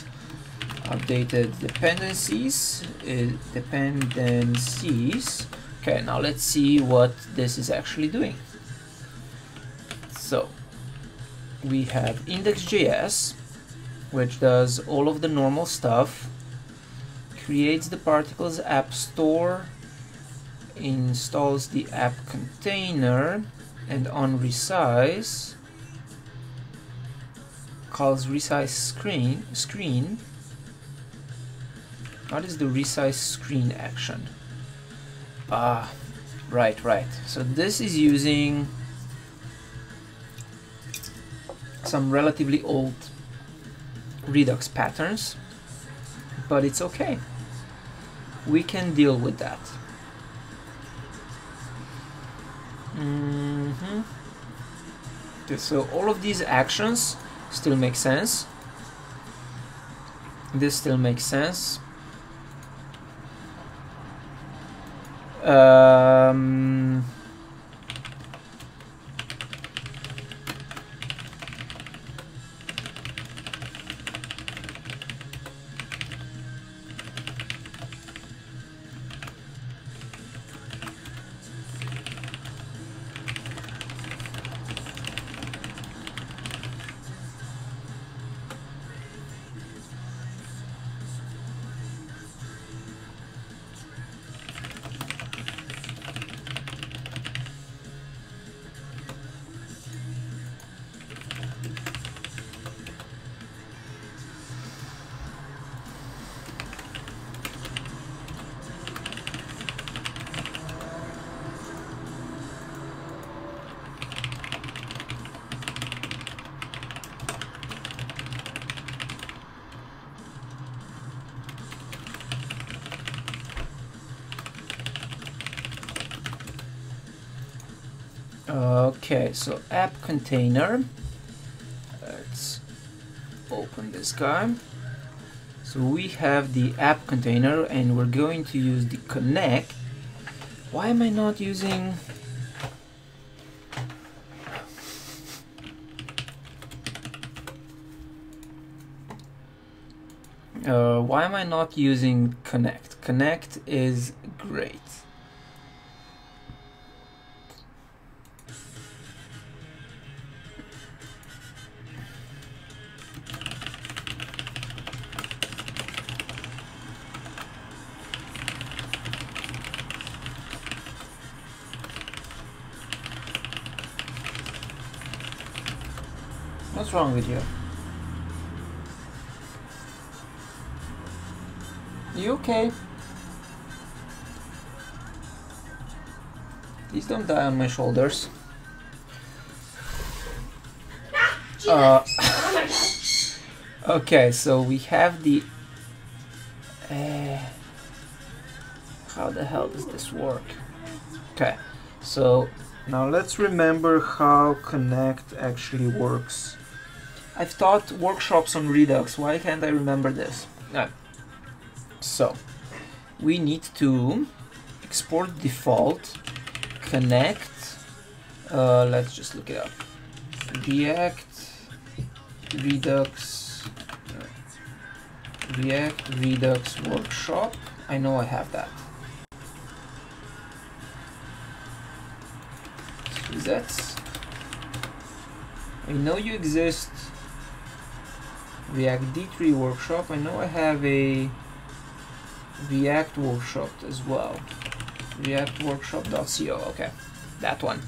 Updated dependencies. Okay, now let's see what this is actually doing. So we have index.js, which does all of the normal stuff. creates the particles app store, installs the app container, and on resize calls resize screen. What is the resize screen action? Ah, right. So this is using some relatively old Redux patterns, but it's okay. We can deal with that. Okay, so all of these actions still make sense. This still makes sense. Okay, so app container. Let's open this guy. So we have the app container and we're going to use the connect. Why am I not using... why am I not using connect? Connect is great. What's wrong with you? You okay? Please don't die on my shoulders. Okay, so we have the... how the hell does this work? Okay, so now let's remember how connect actually works. I've taught workshops on Redux, why can't I remember this? So, we need to export default, connect, let's just look it up. React Redux workshop. I know I have that. Resets. I know you exist. React D3 workshop. I know I have a React workshop as well. React workshop.co. Okay, that one.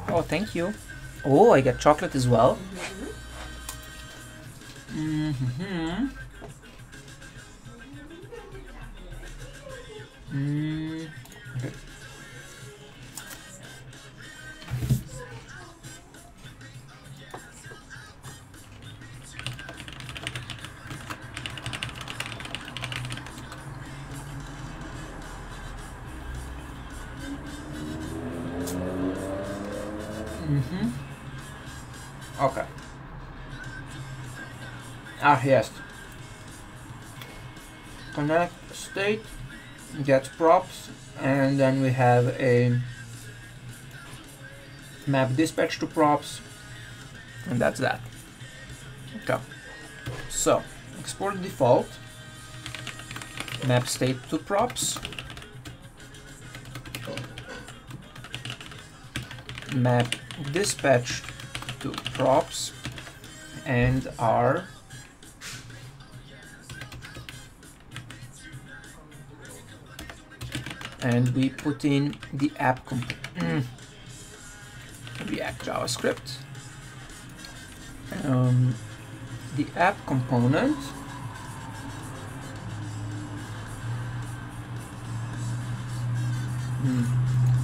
Oh, thank you. Oh, I get chocolate as well. Okay. Okay. Ah, yes. Connect state, get props, and then we have a map dispatch to props, and that's that. Okay. So, export default, map state to props, map dispatch to props, and R and we put in the app React JavaScript, the app component,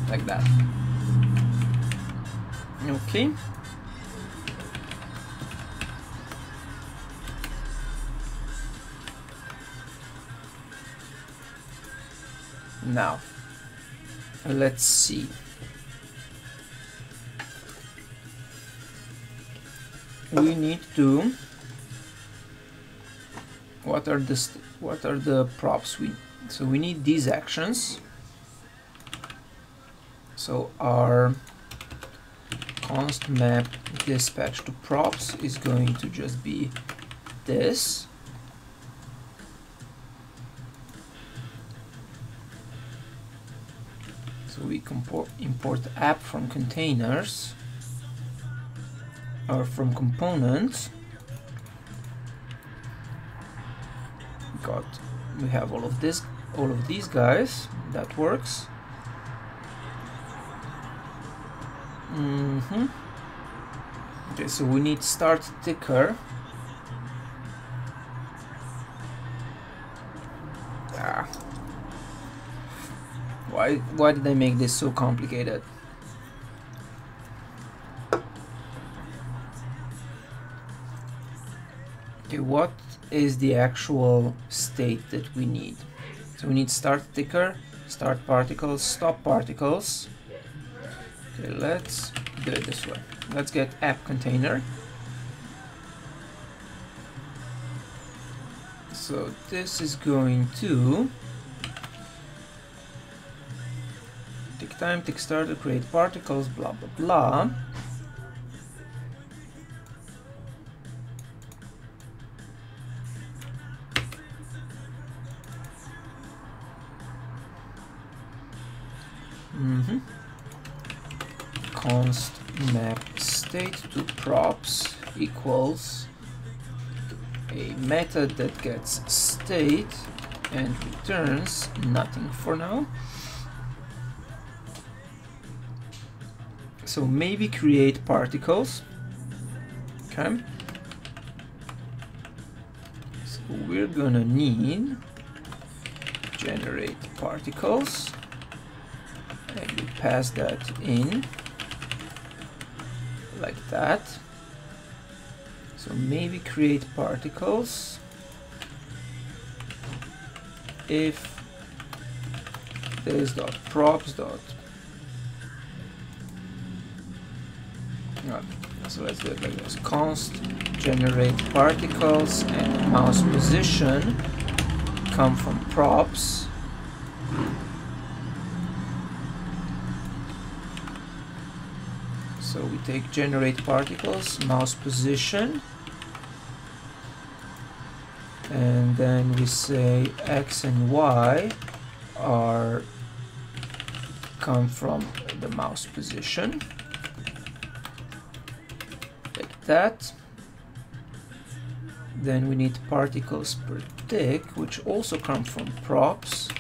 like that. Okay. Now, let's see. We need to. What are the props so we need these actions. So our const map dispatch to props is going to just be this. So we import app from containers or from components. We have all of these guys. That works. Okay, so we need start ticker. Why did I make this so complicated? Okay, what is the actual state that we need? So we need start ticker, start particles, stop particles. Okay, let's do it this way. Let's get app container. So this is going to take time, take starter, create particles, blah blah blah. Const map state to props equals a method that gets state and returns nothing for now. So maybe create particles. Okay. So we're gonna need generate particles, and we pass that in like that. So maybe create particles if this dot props dot. So let's do it like this: const generate particles and mouse position come from props. So we take generate particles, mouse position, and then we say x and y are come from the mouse position, like that. Then we need particles per tick, which also come from props.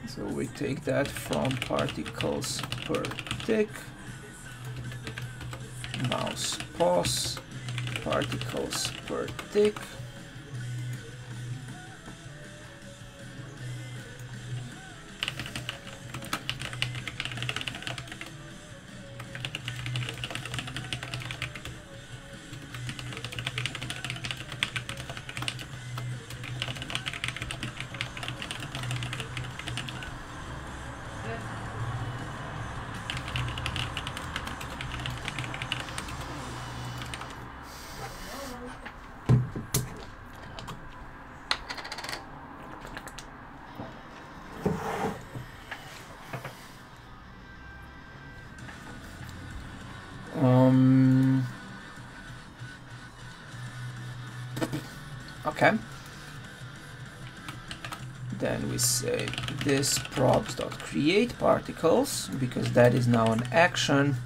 So we take that from particles per tick, mouse pos, particles per tick. Okay. Then we say this props.create particles, because that is now an action.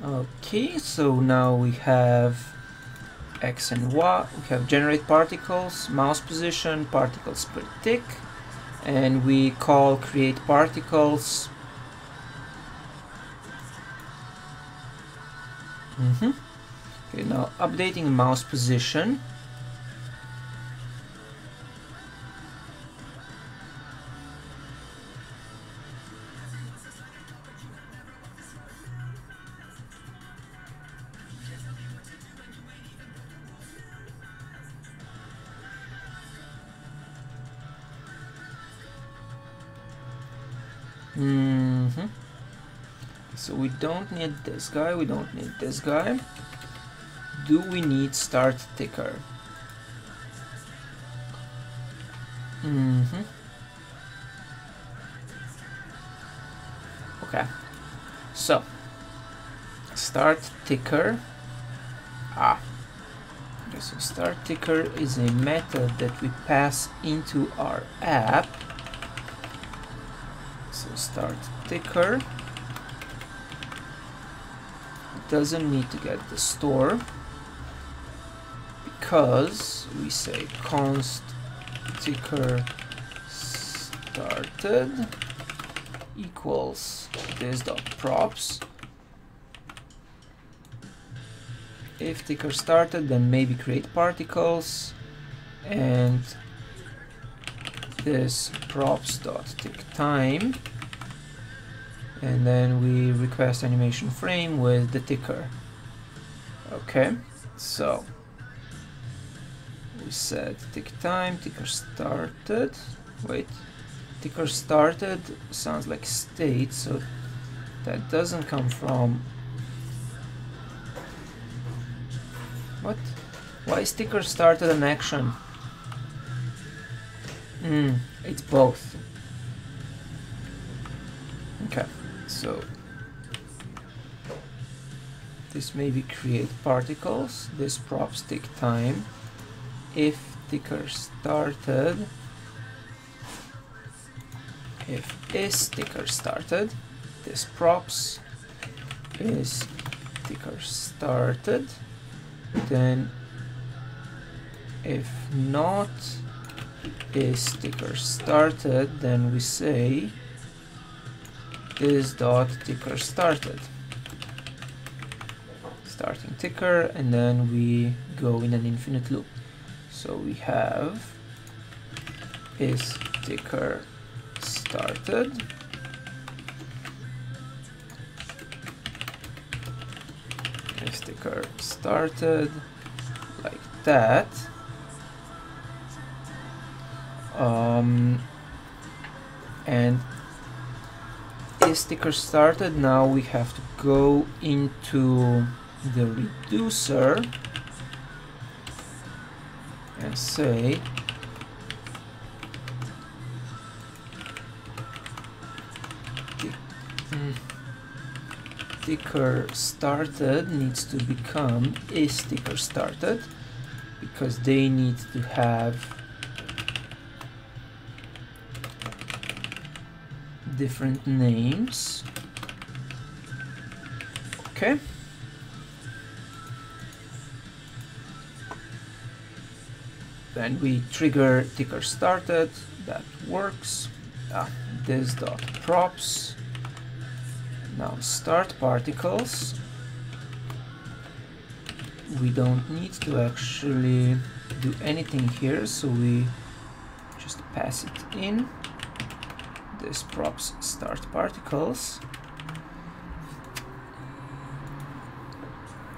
Okay, so now we have X and Y, we have generate particles, mouse position, particles per tick, and we call create particles. Okay, now updating mouse position. So we don't need this guy, we don't need this guy. Do we need start ticker? Okay, so start ticker. Okay, so start ticker is a method that we pass into our app. So start ticker doesn't need to get the store, because we say const ticker started equals this dot props. If ticker started, then maybe create particles, and this props dot tick time, and then we request animation frame with the ticker. Okay, so we said tick time, ticker started. Wait, ticker started sounds like state, so that doesn't come from. What? Why is ticker started an action? It's both. Okay, so this maybe create particles, this props tick time. If ticker started, if is ticker started, this props is ticker started. Then if not is ticker started, then we say this dot ticker started, starting ticker, and then we go in an infinite loop. So we have is ticker started, is ticker started, like that. And is ticker started, now we have to go into the reducer and say ticker started needs to become is ticker started, because they need to have different names. Okay. Then we trigger ticker started, that works. This dot props. Now start particles. We don't need to actually do anything here, so we just pass it in. This props start particles.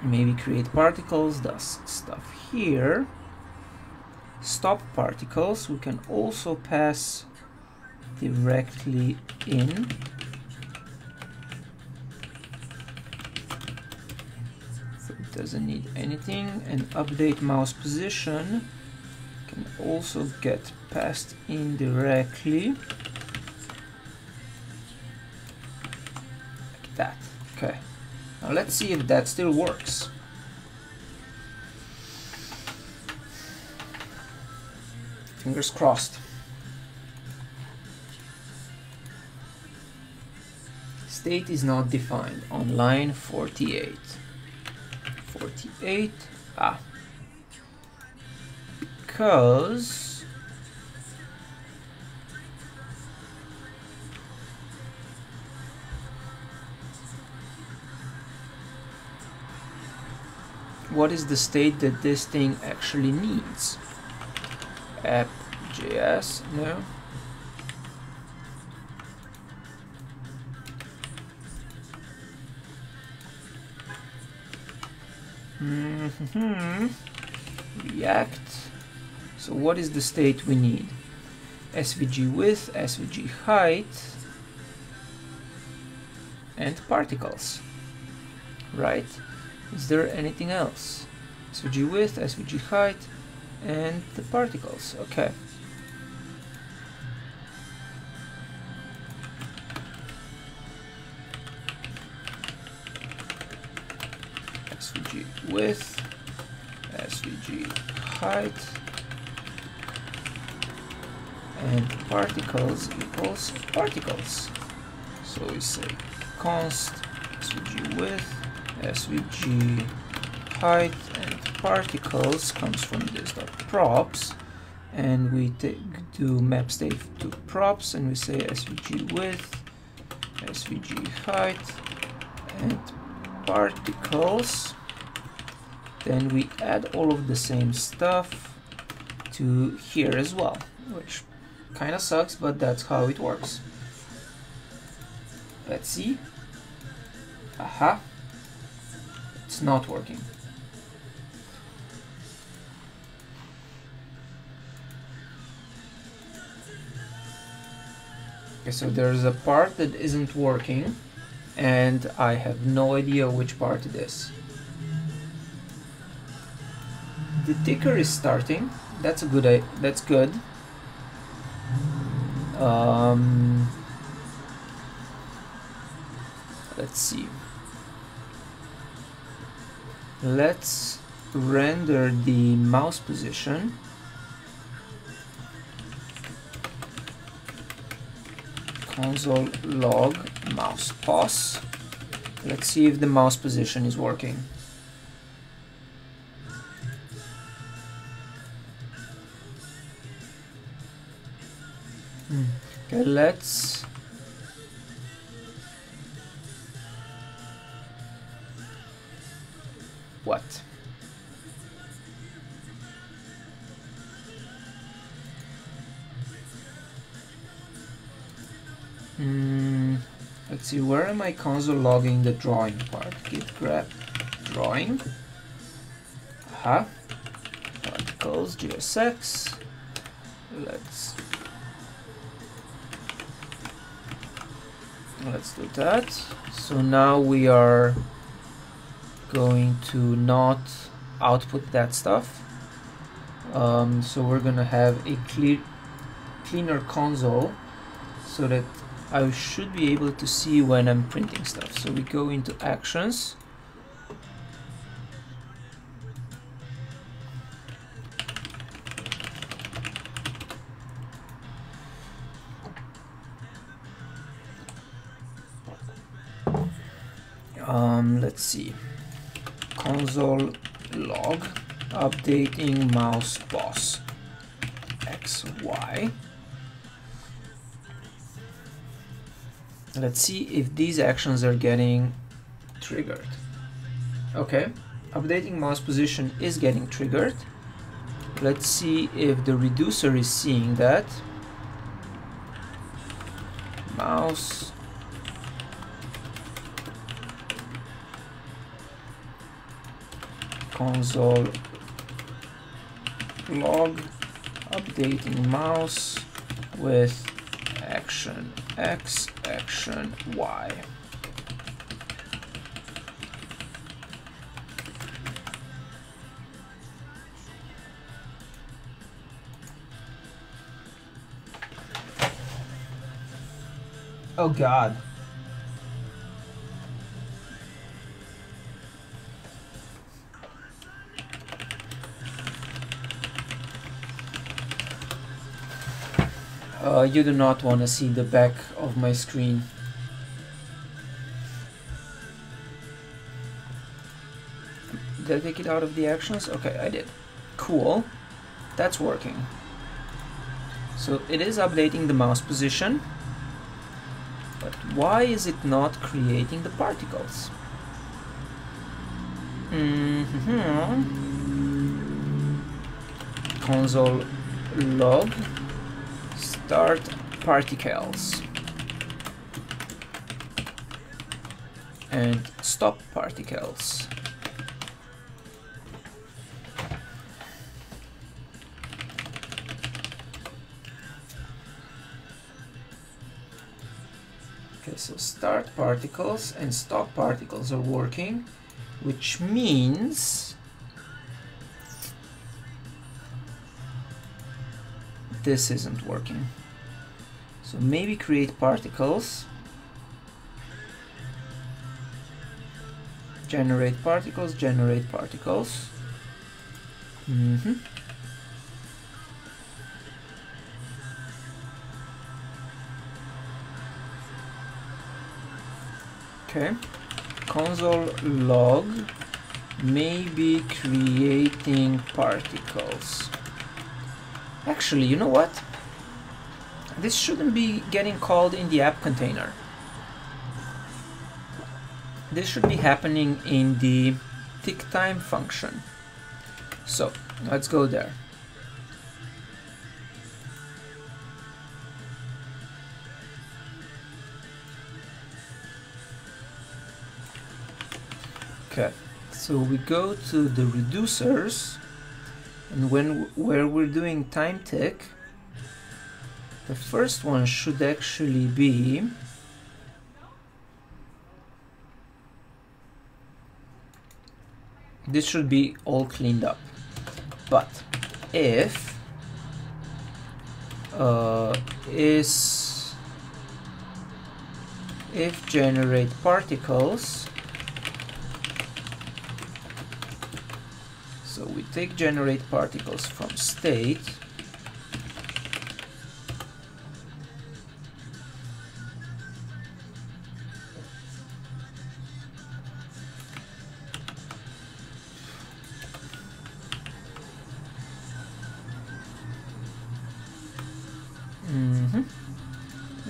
Maybe create particles does stuff here. Stop particles we can also pass directly in. So it doesn't need anything. And update mouse position can also get passed in directly. that. Okay, now let's see if that still works. Fingers crossed. State is not defined on line 48. 48, because what is the state that this thing actually needs? app.js, no. React. So what is the state we need? SVG width, SVG height, and particles, right? Is there anything else? SVG width, SVG height, and the particles. Okay. SVG width, SVG height, and particles equals particles. So we say const SVG width, SVG height, and particles comes from this dot props, and we do map state to props, and we say SVG width, SVG height, and particles. Then we add all of the same stuff to here as well, which kind of sucks, but that's how it works. Let's see. Aha, it's not working. Okay, so there's a part that isn't working, and I have no idea which part it is. The ticker is starting. That's a good. That's good. Let's see. Let's render the mouse position. Console log mouse pos. Let's see if the mouse position is working. Okay, let's what? Let's see, where am I console logging the drawing part? Git grep drawing. Aha. Particles JSX. Let's do that. So now we are going to not output that stuff. So we're gonna have a cleaner console so that I should be able to see when I'm printing stuff. So we go into actions. Let's see, console log updating mouse pos XY. Let's see if these actions are getting triggered. Okay, updating mouse position is getting triggered. Let's see if the reducer is seeing that. Mouse console log updating mouse with action X, action Y. Oh God. You do not want to see the back of my screen. Did I take it out of the actions? Okay, I did. Cool. That's working. So it is updating the mouse position. But why is it not creating the particles? Console log start particles and stop particles. Okay, so start particles and stop particles are working, which means this isn't working. So maybe create particles, generate particles, generate particles. Okay, console log maybe creating particles. Actually, you know what? This shouldn't be getting called in the app container. This should be happening in the tick-time function. So let's go there. Okay, so we go to the reducers, and where we're doing time tick, the first one should actually be this should be all cleaned up. But if generate particles, so we take generate particles from state,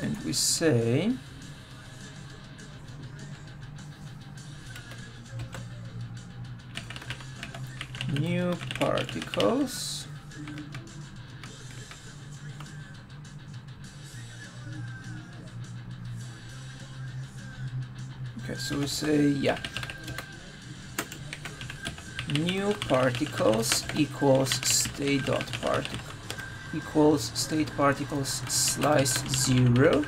and we say new particles okay, so we say new particles equals state.particle equals state particles slice 0.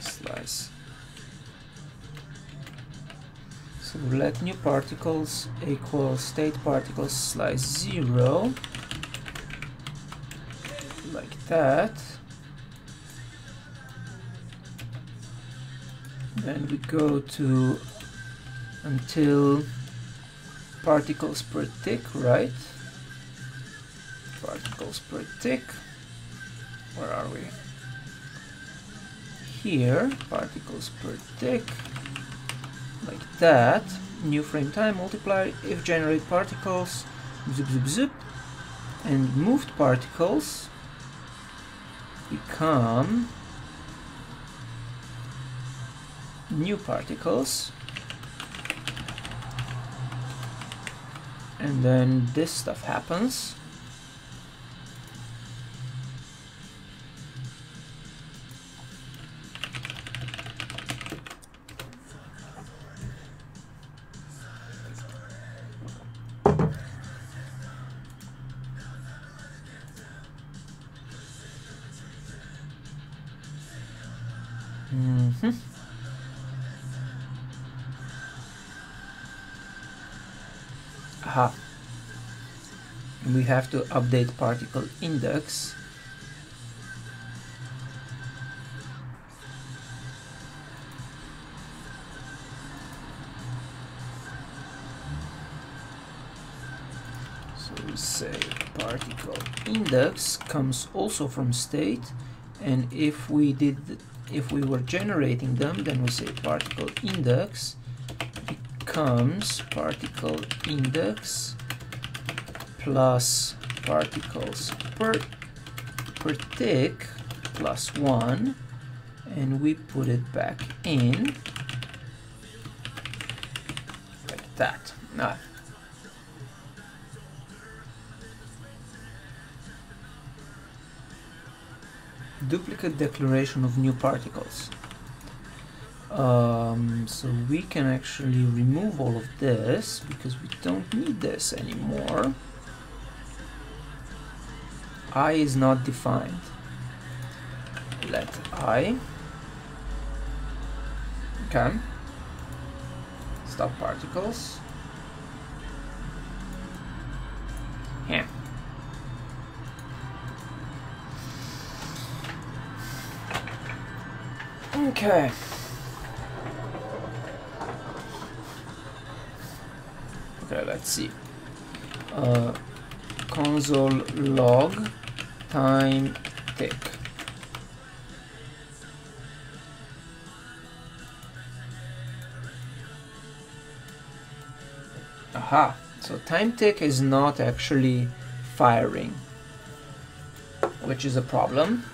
Slice. So let new particles equal state particles slice 0, like that. Then we go to until particles per tick, right? Particles per tick. Where are we? Here, particles per tick, like that. New frame time multiplier if generate particles, zip zip zip, and moved particles become new particles, and then this stuff happens. Aha. We have to update particle index. So we say particle index comes also from state, and if we were generating them, then we say particle index becomes particle index plus particles per tick plus 1, and we put it back in like that. Now, duplicate declaration of new particles. So we can actually remove all of this because we don't need this anymore. I is not defined. Let I. Okay. Stop particles. Yeah. Okay. Okay, let's see. Console log time tick. Aha, so time tick is not actually firing, which is a problem.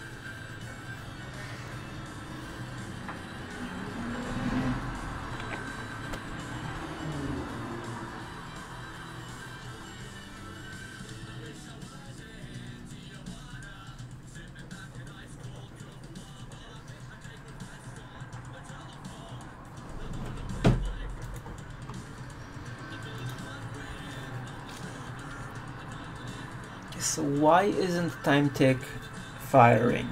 So why isn't time tick firing?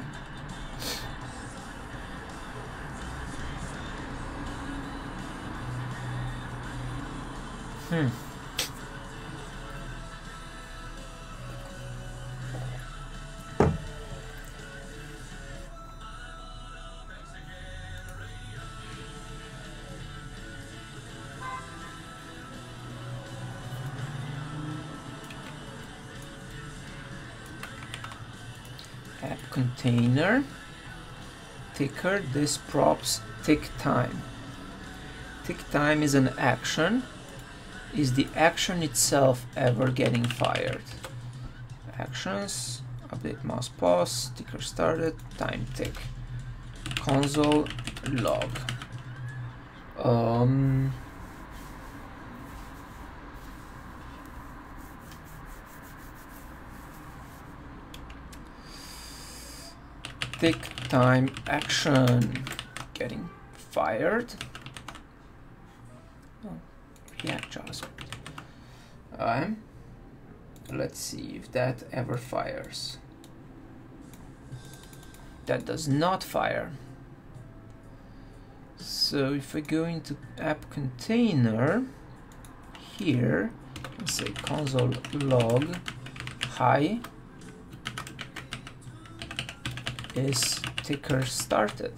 App container ticker this props tick time. Tick time is an action. Is the action itself ever getting fired? Actions, update mouse pause, ticker started, time tick. Console log. Tick time action getting fired. Oh, React JavaScript. Let's see if that ever fires. That does not fire. So if I go into app container here and say console log hi, is ticker started?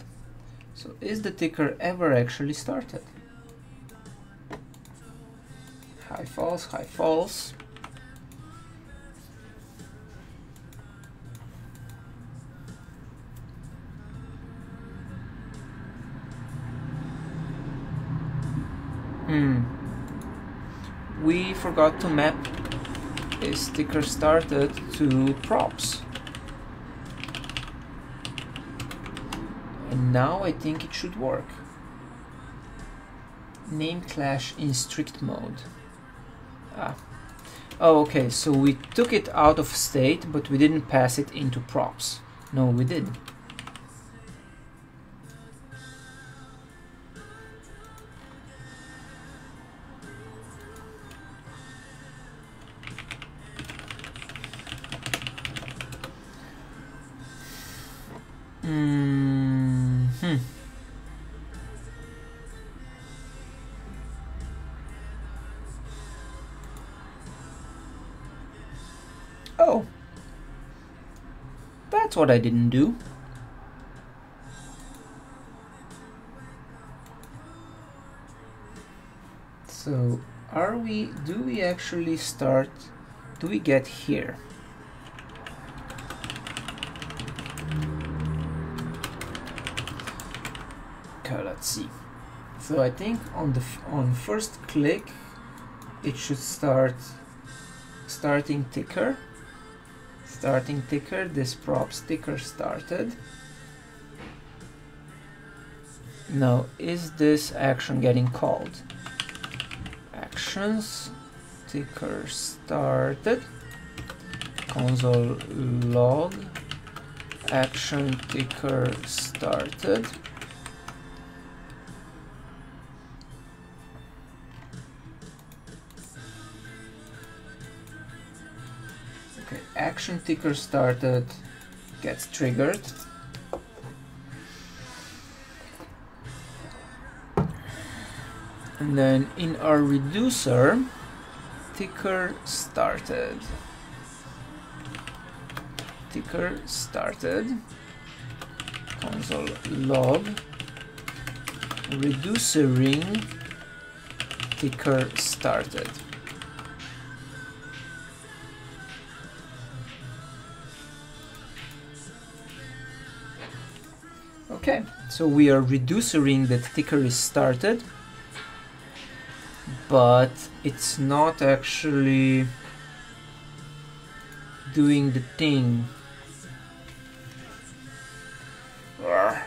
So is the ticker ever actually started? Hi false, hi false. We forgot to map is ticker started to props. And now I think it should work. Name clash in strict mode. Oh, okay, so we took it out of state, but we didn't pass it into props. No, we did. That's what I didn't do. So do we actually start, do we get here? Okay, let's see. So I think on first click it should start starting ticker. Starting ticker, this props ticker started. Now, is this action getting called? Actions, ticker started, console log, action ticker started. Okay, action ticker started gets triggered. And then in our reducer, ticker started. Ticker started, console log, reducering, ticker started. Okay, so we are reducering that ticker is started, but it's not actually doing the thing. Arrgh.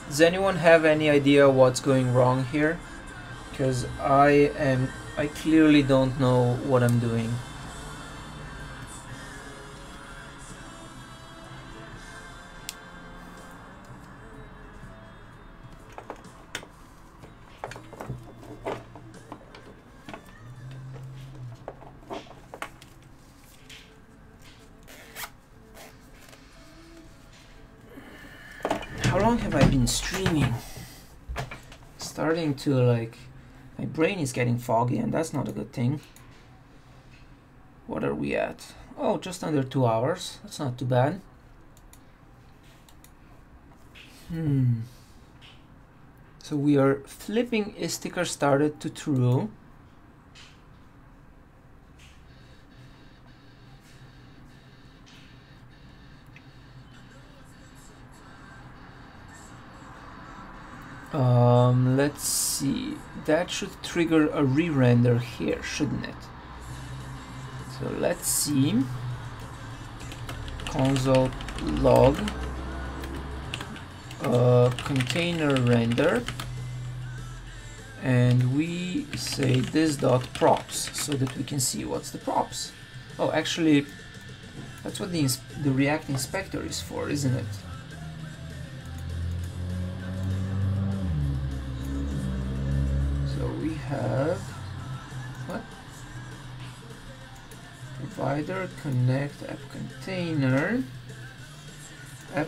Does anyone have any idea what's going wrong here? Because I clearly don't know what I'm doing. How long have I been streaming? Starting to like, my brain is getting foggy and that's not a good thing. What are we at? Oh, just under 2 hours. That's not too bad. So we are flipping is ticker started to true. Let's see, that should trigger a re-render here, shouldn't it? So let's see, console log container render, and we say this dot props so that we can see what's the props. Oh, actually, that's what the React inspector is for, isn't it? Have what? Provider connect app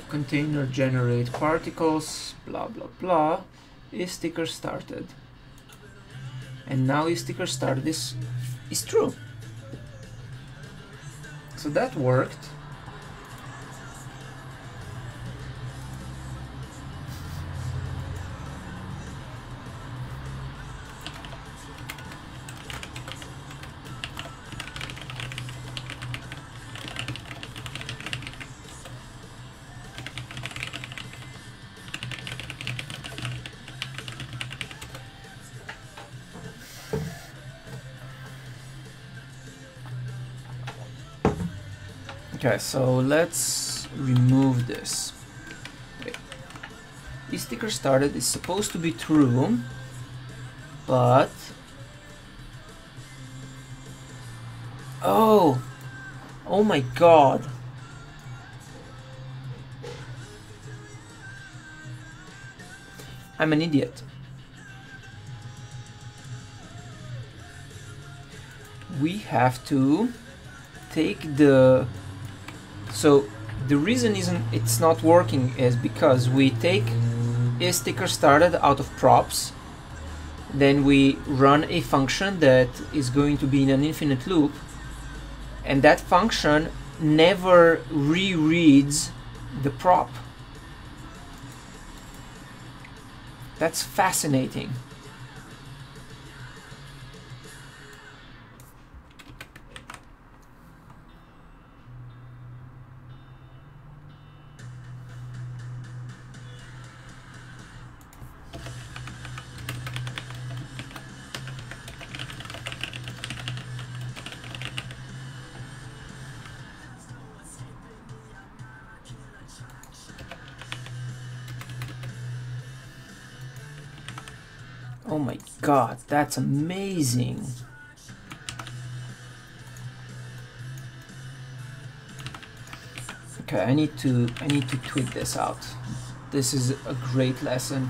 container generate particles, blah blah blah, is ticker started, and now is ticker started is true. So that worked. Okay, so let's remove this. Okay. Is ticker started is supposed to be true, but oh my god. I'm an idiot. we have to take the... So the reason it's not working is because we take isTickerStarted out of props, then we run a function that is going to be in an infinite loop, and that function never rereads the prop. That's fascinating. Oh my god, that's amazing. Okay, I need to tweak this out. This is a great lesson.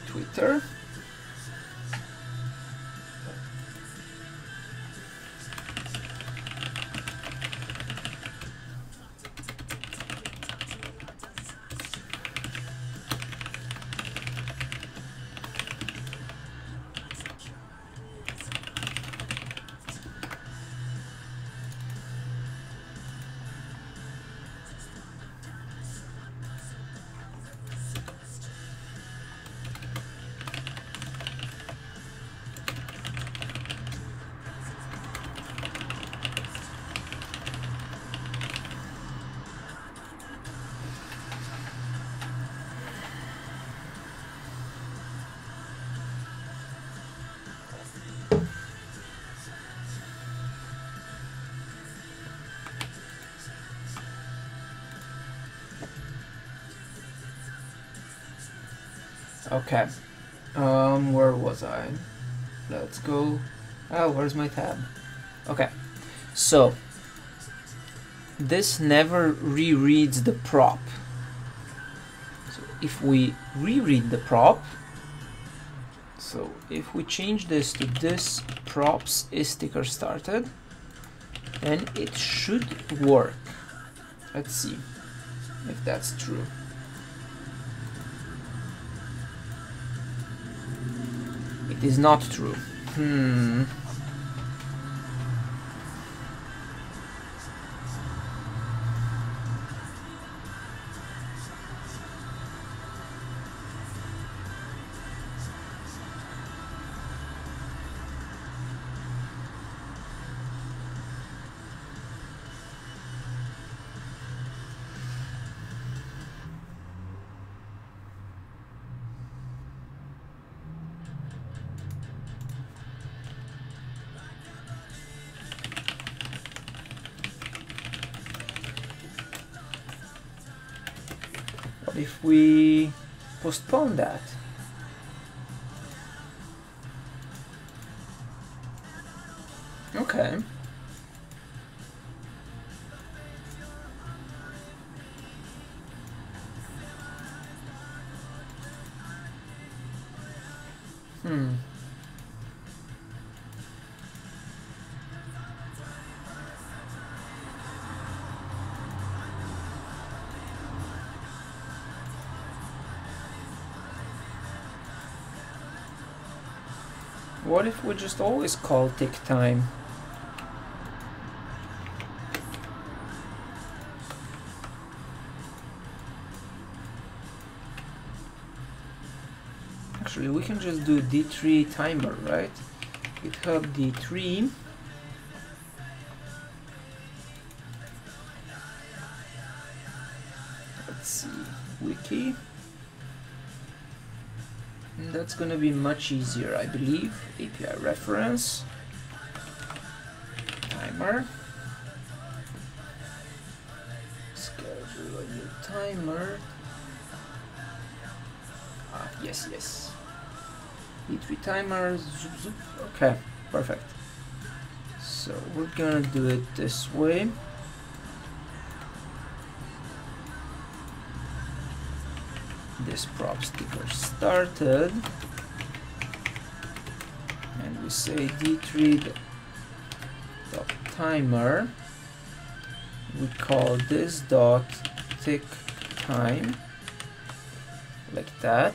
Twitter. Okay, where was I? Let's go. Oh, where's my tab? Okay, so this never rereads the prop. So if we reread the prop, so if we change this to this props isTickerStarted, then it should work. Let's see if that's true. It is not true. What if we postpone that? Okay. What if we just always call tick time? Actually, we can just do d3 timer, right? GitHub d3. Let's see, wiki. And that's gonna be much easier, I believe. API reference, timer, schedule a new timer. Yes. D3 timer, zoop, zoop. Okay, perfect. So we're gonna do it this way. This prop sticker started, and we say D3 dot timer. We call this dot tick time, like that.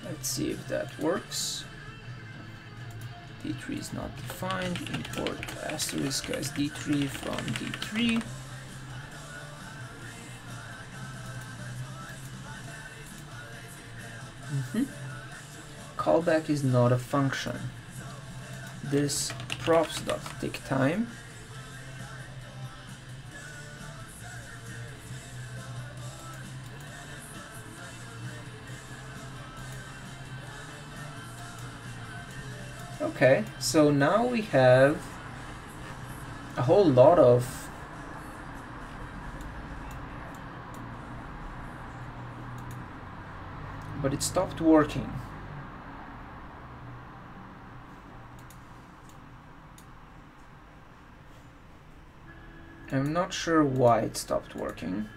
Let's see if that works. D3 is not defined. Import asterisk as D3 from D3. Callback is not a function. This props.tick time okay, so now we have a whole lot of but it stopped working. I'm not sure why it stopped working.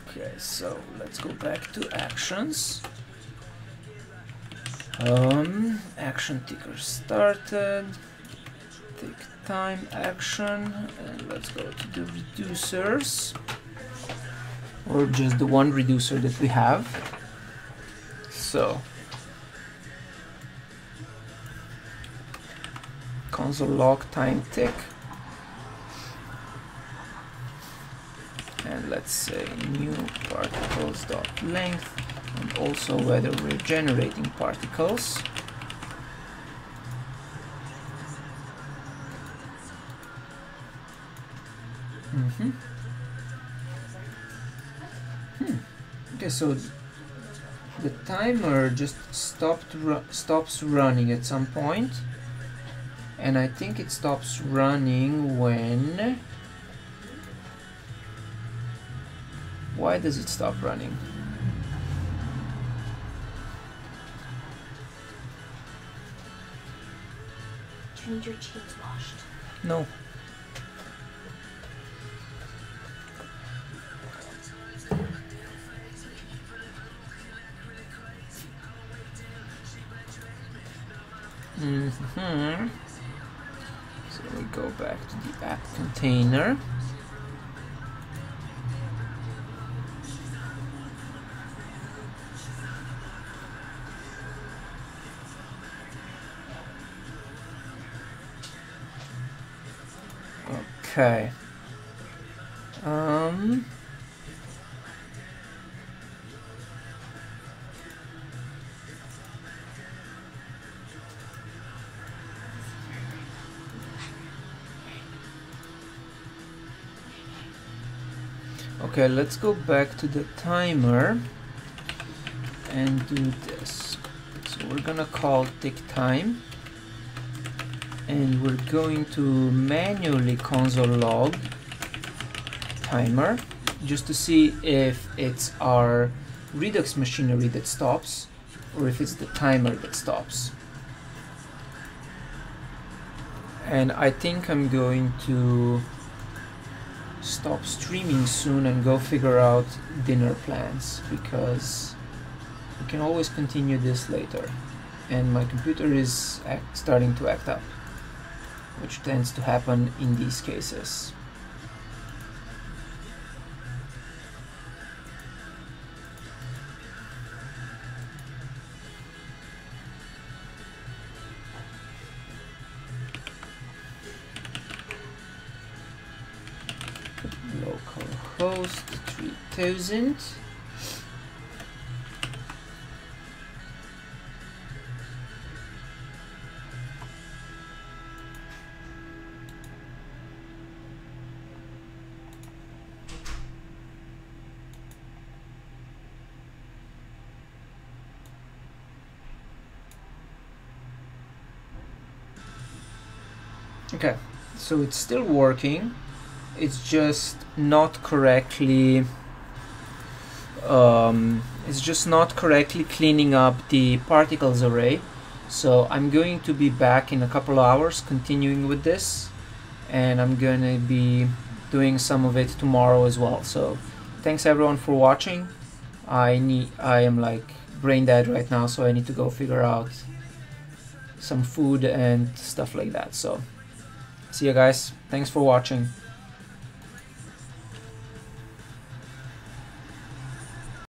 Okay, so let's go back to actions. Action ticker started. Tick time action, and let's go to the reducers, or just the one reducer that we have. So console log time tick, and let's say new particles dot length, and also whether we're generating particles. Okay, so the timer just stops running at some point, and I think it stops running when... Why does it stop running? Do you need your jeans washed? No. So we go back to the app container. Okay. Okay, let's go back to the timer and do this. So we're gonna call tick time, and we're going to manually console log timer just to see if it's our Redux machinery that stops or if it's the timer that stops. And I think I'm going to stop streaming soon and go figure out dinner plans, because we can always continue this later, and my computer is starting to act up, which tends to happen in these cases. Localhost 3000. Okay, so it's still working. It's just not correctly. It's just not correctly cleaning up the particles array. So I'm going to be back in a couple of hours continuing with this, and I'm gonna be doing some of it tomorrow as well. So thanks everyone for watching. I am like brain dead right now, so I need to go figure out some food and stuff like that. So see you guys. Thanks for watching.